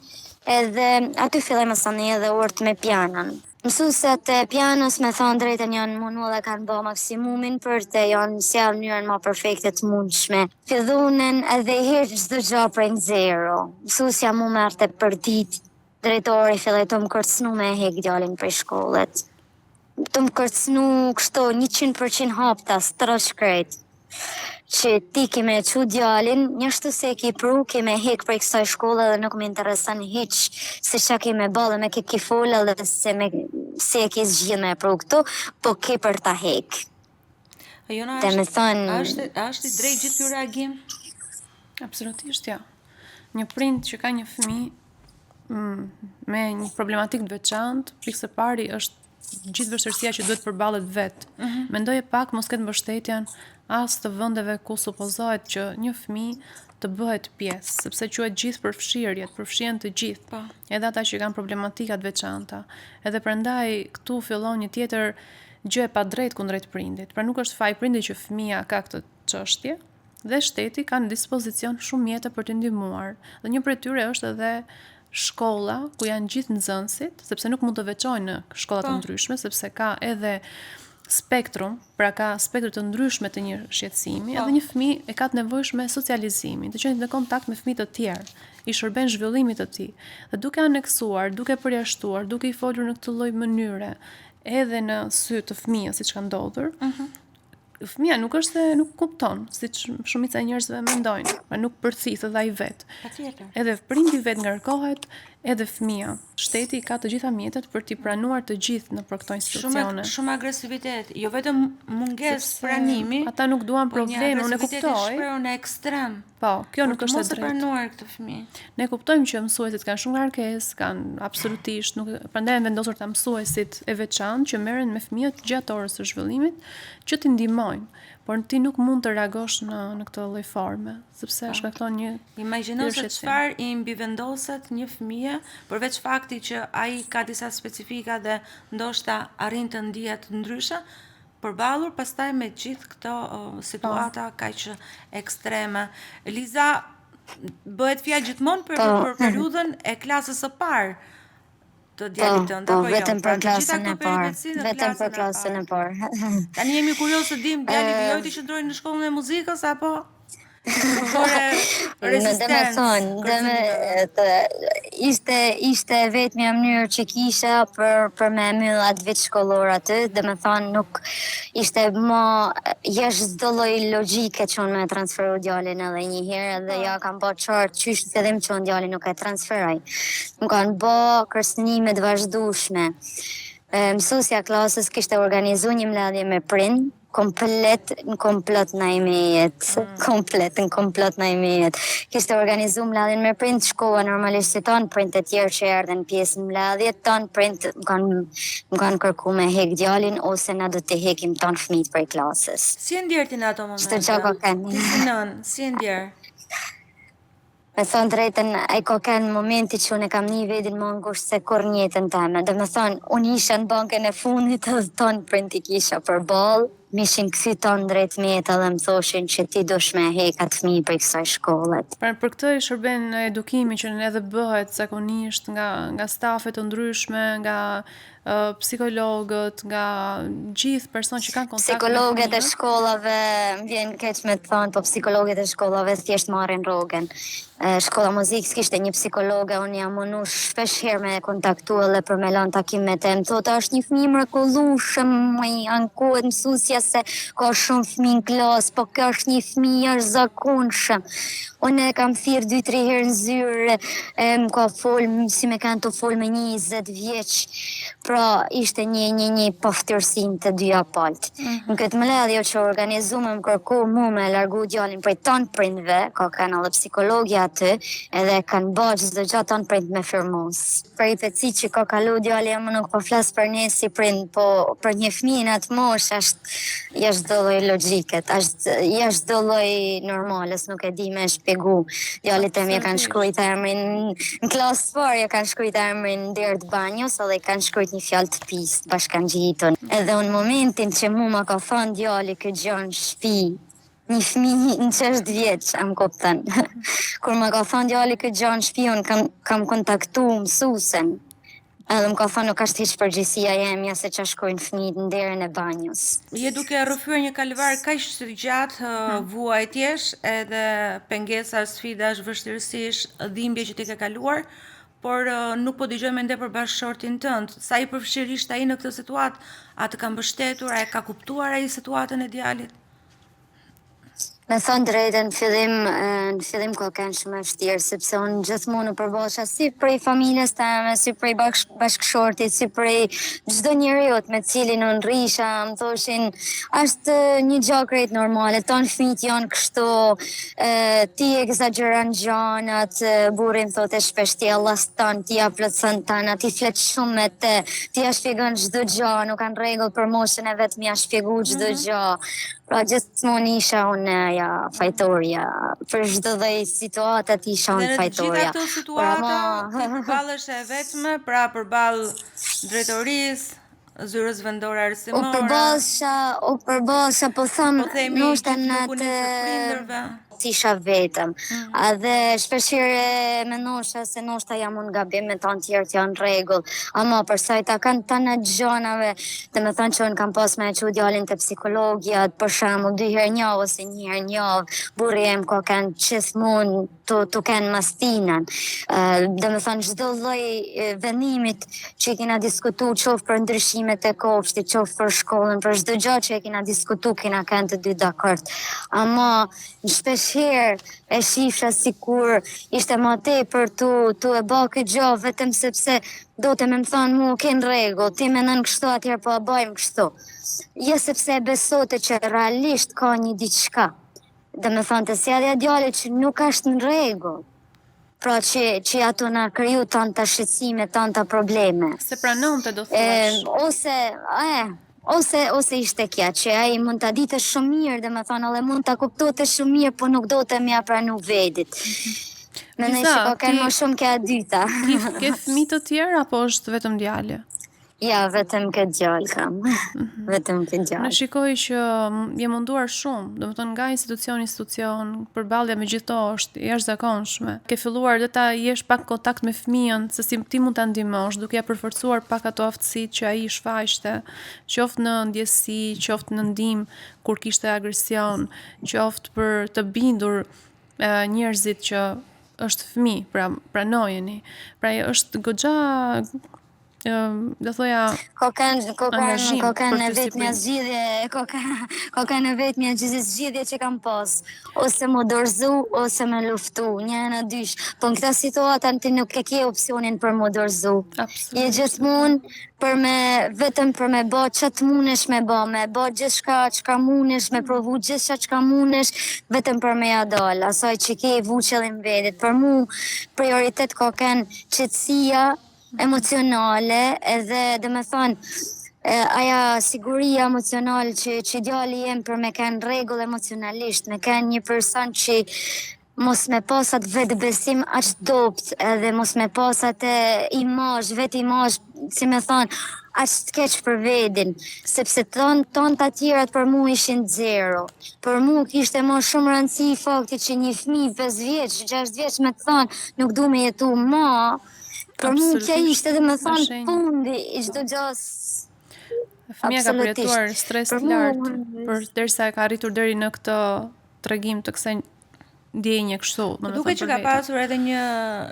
edhe aty filloj më thani edhe urt me pianon. Mësuset e pianos me thonë drejtën janë mundu dhe kanë bë maksimumin për të janë sjellë njërën ma perfekte të mundshme. Fillunen edhe i hirë çdo gjë prej zero. Mësusja mu merte për ditë, drejtori filloi të më kërcnu me hek djalin prej shkollet. Të më kërcnu kështu 100% haptas, tërë shkret. që ti ke me çu djalin, njështu se e ki pru, ke me hek prej kësaj shkolle dhe nuk më interesan hiq se çka ke me ballë me ke ki folë dhe se e ke zgjidhur me pru këtu, po ke për ta hek. Jona, Dhe me thonë, a është i drejtë gjithë ky reagim? Absolutisht, ja. Një prind që ka një fëmijë me një problematik të veçantë, pikë së pari është gjithë vështirësia që duhet përballet vetë. Mendoje pak mos ketë mbështetjen as të vendeve ku supozohet që një fëmijë të bëhet pjesë, sepse quhet gjithë përfshirjet, përfshihen të gjithë. Po. Edhe ata që kanë problematika të veçanta. Edhe prandaj këtu fillon një tjetër gjë e padrejtë kundrejt prindit. Pra nuk është faji prindit që fëmia ka këtë çështje, dhe shteti ka në dispozicion shumë mjete për të ndihmuar. Dhe një prej tyre është edhe shkolla, ku janë gjithë nxënësit, sepse nuk mund të veçojnë në shkolla të ndryshme, sepse ka edhe spektrum, pra ka spektru të ndryshme të një shqetësimi, edhe një fëmijë e ka të nevojshme socializimin, të qenë në kontakt me fëmijë të tjerë, i shërben zhvillimit të tij. Dhe duke aneksuar, duke përjashtuar, duke i folur në këtë lloj mënyre, edhe në sy të fëmijës, siç ka ndodhur, fëmia nuk është se nuk kupton, siç shumica e njerëzve mendojnë, pra nuk përthith edhe ai vet. Patjetër. Edhe prindi vet ngarkohet, edhe fëmia. Shteti ka të gjitha mjetet për t'i pranuar të gjithë në këto institucione. Shumë agresivitet, jo vetëm mungesë pranimi, Ata nuk duan probleme, unë e kuptoj. Shprehur në ekstrem. Po, kjo nuk është e Mos e drejtë. pranuar këtë fëmijë. Ne kuptojmë që mësuesit kanë shumë ngarkesë, kanë absolutisht, nuk prandaj janë vendosur ta mësuesit e veçantë që merren me fëmijët gjatë orës së zhvillimit, që t'i ndihmojnë. Por ti nuk mund të reagosh në këtë lloj forme, sepse shkakton një Imagjino se shqetësim. çfarë i mbivendoset një fëmijë përveç faktit që ai ka disa specifika dhe ndoshta arrin të ndihet ndryshe, përballur pastaj me gjithë këto situata kaq ekstreme. Liza, bëhet fjalë gjithmonë për periudhën e klasës së parë të djalit tënd, po, apo jo? vetëm Pra, për të gjitha klasën e këto parë. peripeci në Vetëm për klasën e parë. Tani jemi kurioz të dim djali vijoi të qëndrojë në shkollën e muzikës apo ishte vetmja mënyrë që kisha për me myll atë vit shkollor aty, dhe me thonë nuk ishte më jashtë çdo lloj logjike që unë me transferu djalin edhe një herë dhe ja kam bë qartë qysh fillim që unë djalin nuk e transferoj. Më kanë bë kërcënime të vazhdueshme. Mësuesja klasës kishte organizuar një mbledhje me prind, komplet në komplot në imejet. Kishte organizu mbledhjen me prind, shkova normalisht si tonë, prind të tjerë që erdhen pjesë në mbledhje, tonë prind më kanë kërku me hek djalin, ose na do të hekim tonë fëmijët prej klasës. Si e ndjerë ti në ato momente? Çdo çka kanë. Ti si nën, si e ndjerë? Me thonë drejten, ai ka kanë momenti që unë e kam një vedin më ngusht se kur njetën teme. Dhe me thonë, unë isha në bankën e fundit edhe tonë prind i kisha për balë, mishin kësi tonë drejt mjetë edhe më thoshin që ti dush me hekat fëmijë për kësaj shkollet. Pra për këtë i shërben edukimi që edhe bëhet zakonisht nga stafe të ndryshme, nga psikologët, nga gjithë person që kanë kontakt me Psikologët e fëmijët. shkollave, më vjen keq me të thonë, po psikologët e shkollave thjesht marrin rrogën. Shkolla muzikës kishte një psikologe, unë jam munu shpesh herë me kontaktu edhe për me lanë takim me te, më thotë është një fëmijë mrekullueshëm, më i ankohet mësuesja se ka shumë fëmijë në klasë, po kjo është një fëmijë jashtëzakonshëm. Unë e kam thirrë 2-3 herë në zyrë, më ka folë, si me kanë të folë me 20 vjeç, pra ishte një paftërsim të dyja palët. Në këtë mbledhje që organizuam më kërku mu me largu djalin prej tonë prindve, ka kanë edhe psikologja aty, edhe kanë bërë çdo gjë tonë prind me firmos. Peripeci që ka kalu djali më nuk po flas për ne si prind, po për një fëmijë në atë moshë është jashtë çdo lloj logjiket, është jashtë çdo lloj normales, nuk e di me shpjegu. Djalit e mi kanë shkruajt emrin në klasë parë, kanë shkruajt emrin deri të banjos, edhe kanë shkruajt një fjalë të pistë, bashkan gjitën. Edhe në momentin që mu ma ka thënë djali këtë gjë në shtëpi, një fëmijë në 6 vjeç, am kupton. Kur ma ka thënë djali këtë gjë në shtëpi, unë kam kontaktu mësuesen. Edhe më ka thënë nuk është hiç përgjegjësia jemja se ç'a shkojnë fëmijët në derën e banjos. Je duke rrëfyer një kalvar kaq të gjatë vuajtjesh, edhe pengesa, sfidash, vështirësish, dhimbje që ti ke kaluar, por nuk po dëgjojmë ende për bashkëshortin tënd. Sa i përfshirë ai në këtë situatë? A të ka mbështetur, a e ka kuptuar ai situatën e djalit? Me thënë drejtën, në fillim ka qenë shumë e vështirë, sepse unë gjithmonë u përballsha si prej familjes teme, si prej bashkëshortit, si prej çdo njeriut me cilin unë rrisha, më thoshin, është një gjë krejt normale, ton fëmijët janë kështu, ti egzageron gjanat, burri më thotë shpesh ti llaston, ti ja plotson tana, ti flet shumë me te, ti ja shpjegon çdo gjë, nuk kanë rregull për moshën e vet, më ja shpjegu çdo gjë. Pra gjithmonë isha unë fajtorja, për çdo lloj situata isha unë Dhe në të gjitha fajtorja. këto situata, ti përballesh e vetme, pra përballë drejtorisë, zyrës vendore arsimore, U përballsha, po them, po themi ndoshta gjithë në lukunin të prindërve. isha vetëm. Edhe shpeshherë mendoshja se ndoshta jam unë gabim me të tjerët janë rregull. Ama për sa i takon tana gjonave, domethënë që unë kam pas me çu djalin te psikologja, për shembull 2 herë në javë ose 1 herë në javë, burri im ka kanë gjithmonë tu kanë mastinën. Domethënë çdo lloj vendimit që kena diskutu, qoftë për ndryshimet e kopshtit, qoftë për shkollën, për çdo gjë që kena diskutu, kena kanë të dy dakord. Ama shpeshherë e shifra sikur ishte më tepër tu e bë këtë gjë vetëm sepse do të më thonë mu ke në rregull, ti mendon kështu atëherë po e bëjmë kështu. Jo sepse besote që realisht ka një diçka. Domethënë të sjellja e djalit që nuk është në rregull. Pra që ato na kriju tanta shqetësime, tanta probleme. Se pranonte do thuash. Ose ishte kja që ai mund ta ditë shumë mirë, domethënë edhe mund ta kuptonte shumë mirë, po nuk do të më pranu vedit. Mendoj se ka kanë më shumë kja e dyta. Ke fëmijë të tjerë apo është vetëm djalë? Ja, vetëm këtë gjallë kam. Vetëm këtë gjallë. Në shikoj që je munduar shumë, domethënë nga institucion, përballja me gjithto është jashtëzakonshme. Ke filluar dhe ta jesh pak kontakt me fëmijën, se si ti mund ta ndihmosh, duke ja përforcuar pak ato aftësitë që ai shfaqte, qoftë në ndjesi, qoftë në ndihmë kur kishte agresion, qoftë për të bindur njerëzit që është fëmijë, pra pranojeni. Pra është goxha do thoja Ka kanë vetë një zgjidhje, ka kanë vetë një zgjidhje që kam pas, ose më dorëzu ose më luftu, një në dysh. Po në këta situata ti nuk e ke opsionin për më dorëzu. Je gjithmonë vetëm për me bë ç't munesh me bë gjithçka çka munesh, me provu gjithçka çka munesh, vetëm për me ja dal, asaj që ke vu qëllim vetit. Për mu prioritet ka kanë qetësia emocionale edhe dhe me thonë aja siguria emocionale që djali jem për me kanë rregull emocionalisht, me kanë një person që mos me pasat vetë besim aq dopt edhe mos me pasat vetë imazh, si me thonë, aq të keq për vedin, sepse ton të tjerat për mu ishin zero. Për mu kishte më shumë rëndësi fakti që një fëmijë 5 vjeç, 6 vjeç me të thonë, nuk du me jetu ma. Për mu që ishte dhe me thonë fundi i çdo gjës. Fëmija ka përjetuar stres të lartë, për derisa e ka arritur deri në këtë tregim të kësaj ndjenje kështu. Duke që ka pasur edhe një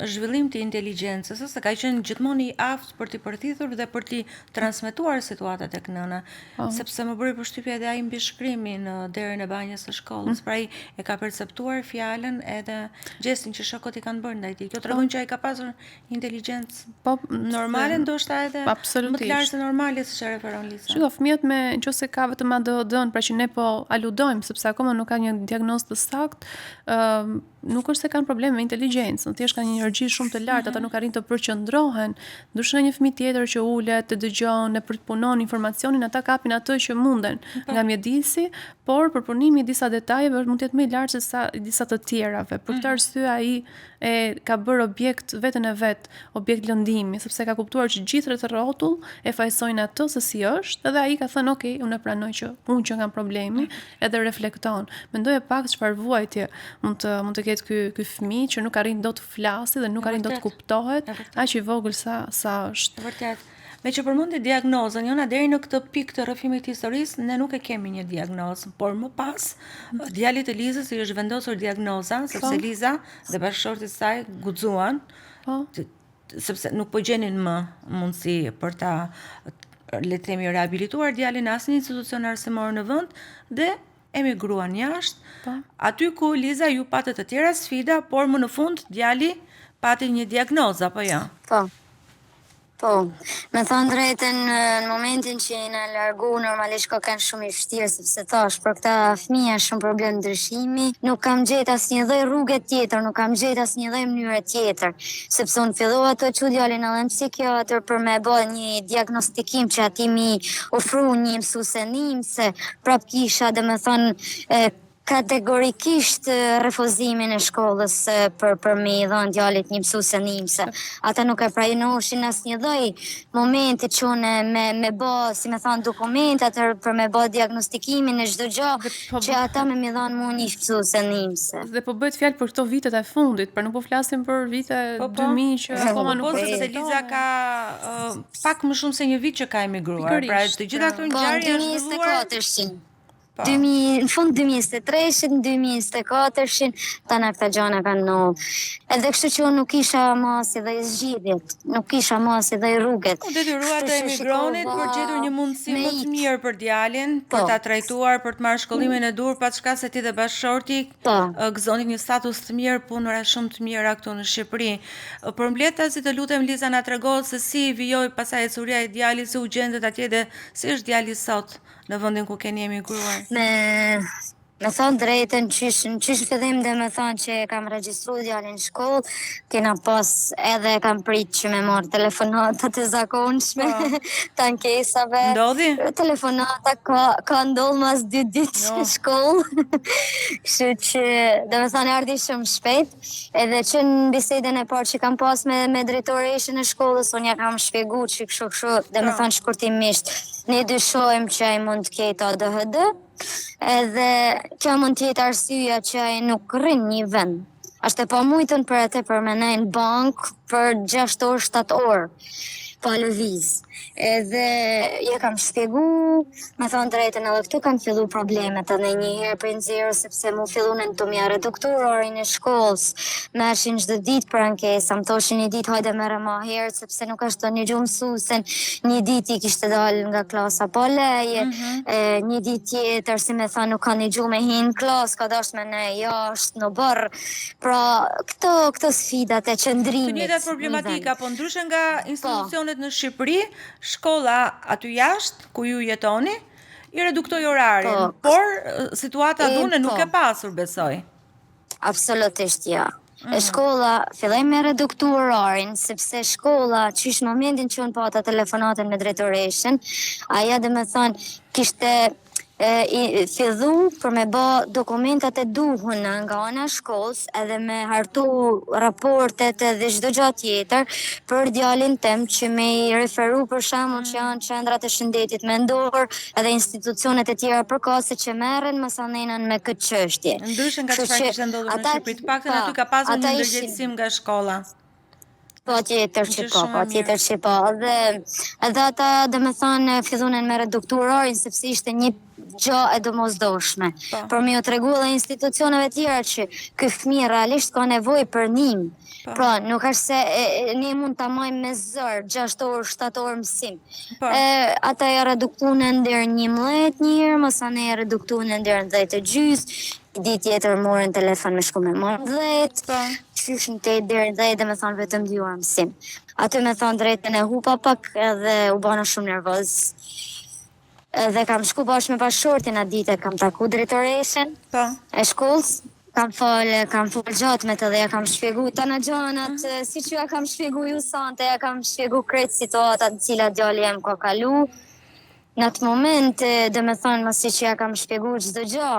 zhvillim të inteligjencës, se ka qenë gjithmonë i aftë për t'i përtithur dhe për t'i transmetuar situatat tek nëna, sepse më bëri përshtypje edhe ai mbi shkrimin në derën e banjës së shkollës, pra ai e ka perceptuar fjalën edhe gestin që shokët i kanë bërë ndaj tij. Kjo tregon që ai ka pasur inteligjencë normale, ndoshta edhe më të lartë se normale, siç e referon Lisa. Shiko, fëmijët nëse ka vetëm ADHD-n, pra që ne po aludojmë sepse akoma nuk ka një diagnozë të saktë, nuk është se kanë probleme me inteligjencën, thjesht kanë një energji shumë të lartë, ata nuk arrin të përqendrohen, ndryshë nga një fëmijë tjetër që ulet, të dëgjon, e përpunon informacionin, ata kapin atë që munden nga mjedisi, por përpunimi i disa detajeve mund të jetë më i lartë se sa disa të tjerave. Për këtë arsye ai ka bërë objekt veten e vet, objekt lëndimi, sepse ka kuptuar që gjithë rreth rrotull e fajsojnë atë se si është, edhe ai ka thënë, "Ok, unë e pranoj që unë që kam problemi", edhe reflekton. Mendoj pak çfarë vuajtje mund të ketë ky fëmijë që nuk arrin dot të flasë dhe nuk arrin dot të kuptohet, aq i vogël sa është. Vërtet. Me që përmendi diagnozën, jona deri në këtë pikë të rrëfimit të historisë, ne nuk e kemi një diagnozë, por më pas djalit të Lizës i është vendosur diagnoza, sepse Liza dhe bashkëshortit e saj guxuan, sepse nuk po gjenin më mundësi për ta, le të themi, rehabilituar djalin në asnjë institucion arsimor në vend dhe emigruan jashtë, Po. aty ku Liza ju patët të tjera sfida, por më në fund djali pati një diagnozë, apo jo? Po, me thonë drejtën, në momentin që jena largu, normalisht ka kanë shumë i vështirë, sepse thash, për këta fëmija shumë problem ndryshimi, nuk kam gjetë as një lloj rrugë tjetër, nuk kam gjetë as një lloj mënyre tjetër, sepse unë fillova të çu djalin edhe në psikiatër për me bë një diagnostikim që ati mi ofru një mësuese nimse, prap kisha, dhe me thonë, kategorikisht refuzimin e shkollës për me i dhënë djalit një mësuese nimse. Ata nuk e pranoshin asnjë lloj momenti që unë me bë, si me thon, dokumentat për me bë diagnostikimin e çdo gjë, që ata me mi dhënë mua një mësuese nimse. Dhe po bëhet fjalë për këto vitet e fundit, pra nuk po flasim për vite 2000 që akoma nuk sepse Liza ka pak më shumë se një vit që ka emigruar. Pra të gjitha këto ngjarje janë zhvilluar. Në fund 2023-shin, 2024-shin, tana këta gjana kanë në. Edhe kështu që unë nuk kisha mos edhe zgjidhjet, nuk kisha mos edhe rrugët. Detyrua të emigronit për gjetur një mundësi më të mirë për djalin, për ta trajtuar, për të marrë shkollimin e dur, pas çka se ti dhe bashkëshorti gëzonit një status të mirë, punëra shumë të mira këtu në Shqipëri. Për mbledhasi të lutem Liza na tregon se si vijoi pasaj ecuria e djalit, si u gjendet atje dhe si është djali sot në vendin ku keni emigruar. Me thonë drejtën, qysh fillim dhe me thonë që kam regjistru djalin në shkollë, kena pas edhe kam prit që me marrë telefonatat e zakonshme të ankesave. Ndodhi? Telefonata ka ndodhë mas 2 ditë në shkollë. Kështu që, dhe me thonë, ardi shumë shpejt, edhe që në bisedën e parë që kam pas me drejtoreshën e shkollës, unë ja kam shpjegu që kështu, dhe me thonë shkurtimisht, ne dyshojmë që ai mund të ketë ADHD, edhe kjo mund tjetë arsyeja që ai nuk rrin një vend. Ashtë e pa mujtën për atë për me nejnë bank për 6 orë, 7 orë, pa lëviz. Edhe je kam shpjegu, me thonë drejtën, edhe këtu kanë fillu problemet edhe një herë për nxjerrë, sepse mu fillunin të mja reduktorin e shkollës, me ashin çdo ditë për ankesa, më thoshin një ditë hajde mere ma herë, sepse nuk është të një gjumë mësuesen, një ditë i kishte dalë nga klasa pa leje, një ditë tjetër, si me thonë, nuk ka një gjumë me hinë klasë, ka dash me ne jashtë në bërë, pra këto sfidat e qëndrimit. Të njëjtat problematika, po ndryshe nga institucionet në Shqipëri, shkolla aty jashtë, ku ju jetoni, i reduktoi orarin, por situata dune nuk e pasur, besoj. Absolutisht ja. Shkolla filloi me reduktu orarin, sepse shkolla, qysh në momentin që unë pata telefonatën me drejtoreshën, aja dhe me thonë, kishte fillu për me bë dokumentat e duhun nga ana shkollës edhe me hartu raportet edhe çdo gjë tjetër për djalin tem që me i referu për shembull që janë qendrat e shëndetit mendor edhe institucionet e tjera përkohëse që merren mësanenën me këtë çështje. Ndryshe nga çfarë kishte ndodhur në Shqipëri, të paktën aty ka pasur një ndërgjegjësim nga shkolla. Po tjetër që po. Dhe edhe ata dhe me thonë fillunin me reduktu orarin sepse ishte një gjë e domosdoshme. Por mi u tregu edhe institucioneve tjera që ky fëmijë realisht ka nevojë për ndihmë. Pra, nuk është se ne mund ta marrim me zor 6 orë, 7 orë mësim. Ata ja reduktuan deri 11 një herë, mësane ja reduktuan deri 10:30. Ditë tjetër morën telefon me shku me 10. Qyshin të deri 10 dhe me thonë vetëm 2 orë mësim. Aty me thonë drejtën e hupa pak edhe u bana shumë nervoz. Dhe kam shku bashkë me bashkëshortin atë ditë, kam taku drejtoreshën e shkollës, kam fol gjatë me të dhe ja kam shpjegu të në gjanat, si që ja kam shpjegu ju sante, ja kam shpjegu kretë situatat cilat djali jem ka kalu. Në atë moment, dhe me thonë, më si që ja kam shpjegu çdo gjë,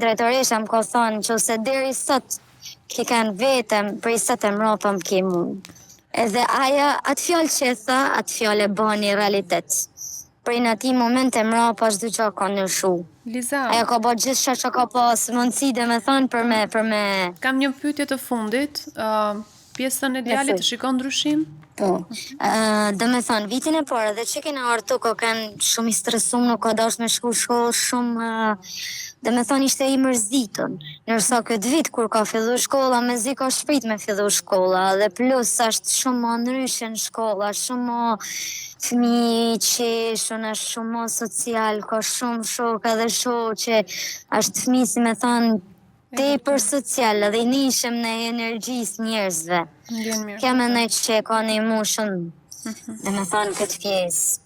drejtoresha më ka thonë që ose deri sot ki kanë vetëm, për i sot e mropëm ki mund. Edhe aja, atë fjallë që e tha, atë fjallë e bani realitet. Për në ati moment e mrapa çdo gjë ka ndryshu. Liza, aja ka bërë gjithçka që ka pas mundësi dhe me thonë për me... Kam një pyetje të fundit, pjesën e djalit të shikon ndryshim? Po, dhe me thonë, vitin e parë dhe që kena artu ko kanë shumë i stresum, nuk ka dash me shku shkollë shumë, dhe me thonë ishte i mërzitun. Nërsa këtë vit kur ka fillu shkolla, me zi ka shpejt me fillu shkolla, dhe plus ashtë shumë më ndryshë në shkolla, shumë më fëmi qeshun, është shumë më social, ka shumë shok edhe shoqe, është fëmi si me thonë, te për social dhe i nishëm në energjisë njerëzve. Ndjen mirë. Kja me në që ka një mushën dhe me thonë këtë pjesë.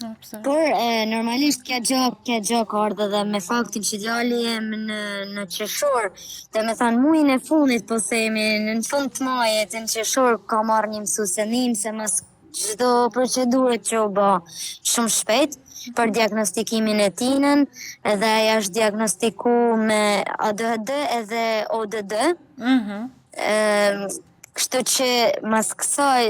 Absolutisht. Por normalisht kja gjak ardhe dhe me faktin që djali jem në qeshor, dhe me thonë muin e fundit po themi, në fund të majet në qeshor ka marrë një mësusenim se mas çdo procedurë që u bë shumë shpejt për diagnostikimin e tinën, edhe aja është diagnostiku me ADHD edhe ODD. Kështu që mas kësaj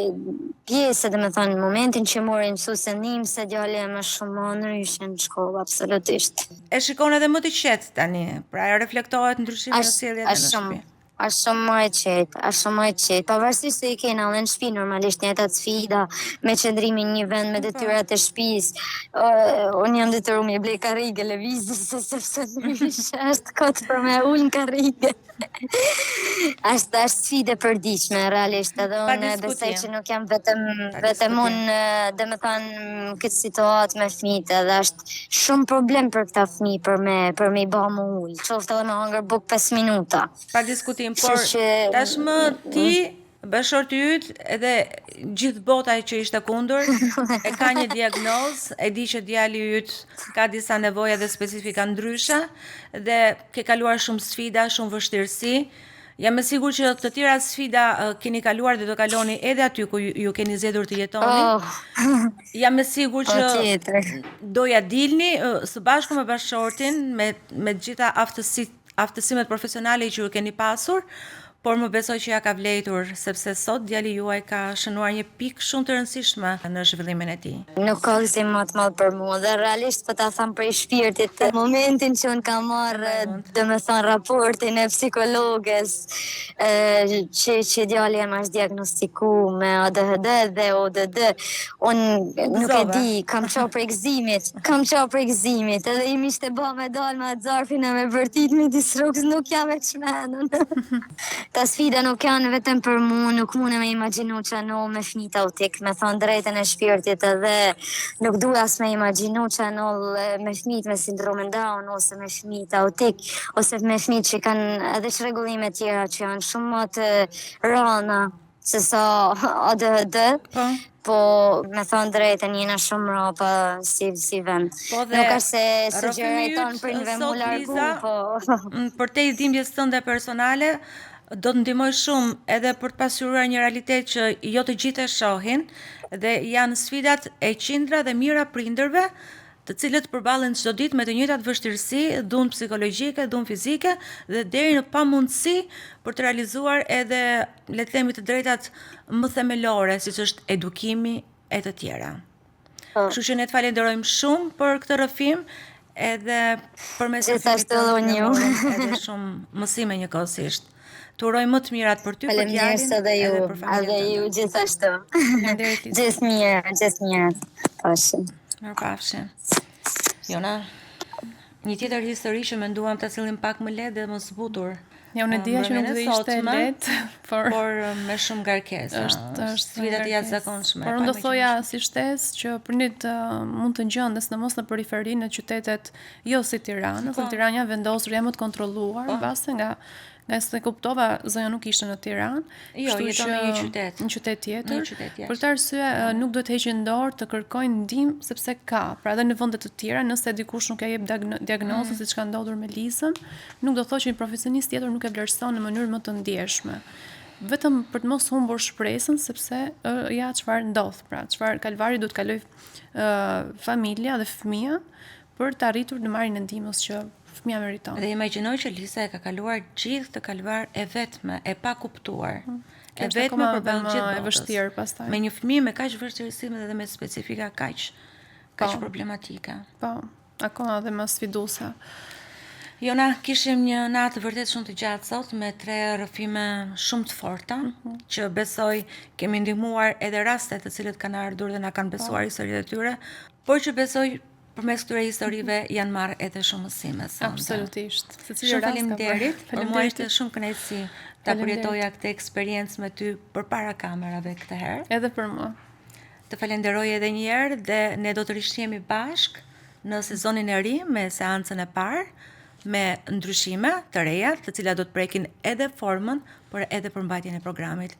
pjesë, dhe me thonë, momentin që mori mësuesim se djali e më shumë më ndryshe në shkollë, absolutisht. E shikon edhe më të qetë tani, pra e reflektohet ndryshimi në sjelljet e në shtëpi. Është shumë më e qetë, pavarësisht se i kena edhe në shtëpi normalisht njëjtat sfida me qëndrimin në një vend me detyrat e shtëpisë. Unë jam detyruar me blej karrige lëvizje sepse ndryshe është kot për me ul në karrige. Është sfidë e përditshme realisht, edhe unë besoj që nuk jam vetëm unë, dhe me thënë këtë situatë me fëmijët, edhe është shumë problem për këta fëmijë për me i bë më ujë, qoftë edhe me hangër buk 5 minuta. Pa diskutim, por tashmë ti, bashorti yt, edhe gjithë bota që ishte kundër, e ka një diagnozë, e di që djali yt ka disa nevoja dhe specifika ndryshe, dhe ke kaluar shumë sfida, shumë vështirësi. Jam e sigur që të tjera sfida keni kaluar dhe do kaloni edhe aty ku ju keni zgjedhur të jetoni. Jam e sigur që doja dilni së bashku me bashortin, me gjitha aftësimet profesionale që ju keni pasur, por më besoj që ja ka vlejtur, sepse sot djali juaj ka shënuar një pikë shumë të rëndësishme në zhvillimin e tij. Nuk ka gëzim më të madh për mua, dhe realisht po ta them prej shpirtit, momentin që unë kam marrë, domethënë raportin e psikologes, që djali jam është diagnostiku me ADHD dhe ODD, unë nuk e di, kam qo për gëzimit, edhe i mishte ba me dal me atë zarfin e me vërtit me disë rrugës, nuk jam e qmenën. Ta sfida nuk janë vetëm për mu, nuk mune me imaginu që në me fëmijë autik, me thonë drejtën e shpirtit, edhe nuk duhe as me imaginu që në me fëmijët me sindromin Down, ose me fëmijët autik, ose me fëmijët që kanë edhe çrregullime tjera që janë shumë më të rëna se sa ADHD. Po, me thonë drejtën, jena shumë ropa si vend. Nuk është se sugjeroj tonë prindve mu largu, po... Për te i dhimbjes tënde personale, do të ndihmoj shumë edhe për të pasqyruar një realitet që jo të gjithë e shohin, dhe janë sfidat e qindra dhe mira prindërve, të cilët përballen çdo ditë me të njëjtat vështirësi, dhunë psikologjike, dhunë fizike, dhe deri në pamundësi për të realizuar edhe, le të themi, të drejtat më themelore, siç është edukimi e të tjera. Kështu që ne të falenderojmë shumë për këtë rrëfim, edhe përmes edhe shumë mësime njëkohësisht. Të uroj më të mirat për ty, për djalin, edhe për familjen tënde. Edhe ju gjithashtu. Gjithë mirë. Mirëpafshim. Jona, një tjetër histori që menduam ta sillim pak më lehtë dhe më zbutur. Ja, unë dija që nuk do ishte lehtë, por me shumë ngarkesa. Është sfida e jashtëzakonshme. Por unë do thoja si shtesë që prindit mund të ngjohen sidomos në periferinë, në qytetet jo si Tirana, se Tirana janë vendosur jam më të kontrolluar, mbase nga se kuptova, zonja nuk ishte në Tiranë. Jo, jeton në një qytet. Në qytet tjetër. Për këtë arsye nuk duhet heqin dorë të kërkojnë ndihmë sepse ka. Pra edhe në vende të tjera, nëse dikush nuk e jep diagnozën siç ka ndodhur me Lizën, nuk do thotë që një profesionist tjetër nuk e vlerëson në mënyrë më të ndjeshme. Vetëm për të mos humbur shpresën, sepse ja çfarë ndodh, pra çfarë kalvari duhet kaloj familja dhe fëmia për të arritur në marrjen e ndihmës që fëmia meriton. Dhe imagjinoj që Lisa e ka kaluar gjithë të kalvar e vetme, e pa kuptuar. E vetme përballë gjithë botës. Me një fëmijë me kaq vështirësime dhe me specifika kaq problematike. Po, akoma dhe më sfiduese. Jona, kishim një natë vërtet shumë të gjatë sot me 3 rrëfime shumë të forta, që besoj kemi ndihmuar edhe raste të cilët kanë ardhur dhe na kanë besuar historitë e tyre, por që besoj përmes këtyre historive janë marrë edhe shumë mësime. Absolutisht. Shumë faleminderit. Për mua ishte shumë kënaqësi ta përjetoja këtë eksperiencë me ty përpara kamerave këtë herë. Edhe për mua. Të falenderoj edhe një herë dhe ne do të rishihemi bashk në sezonin e ri me seancën e parë, me ndryshime të reja, të cilat do të prekin edhe formën, por edhe përmbajtjen e programit.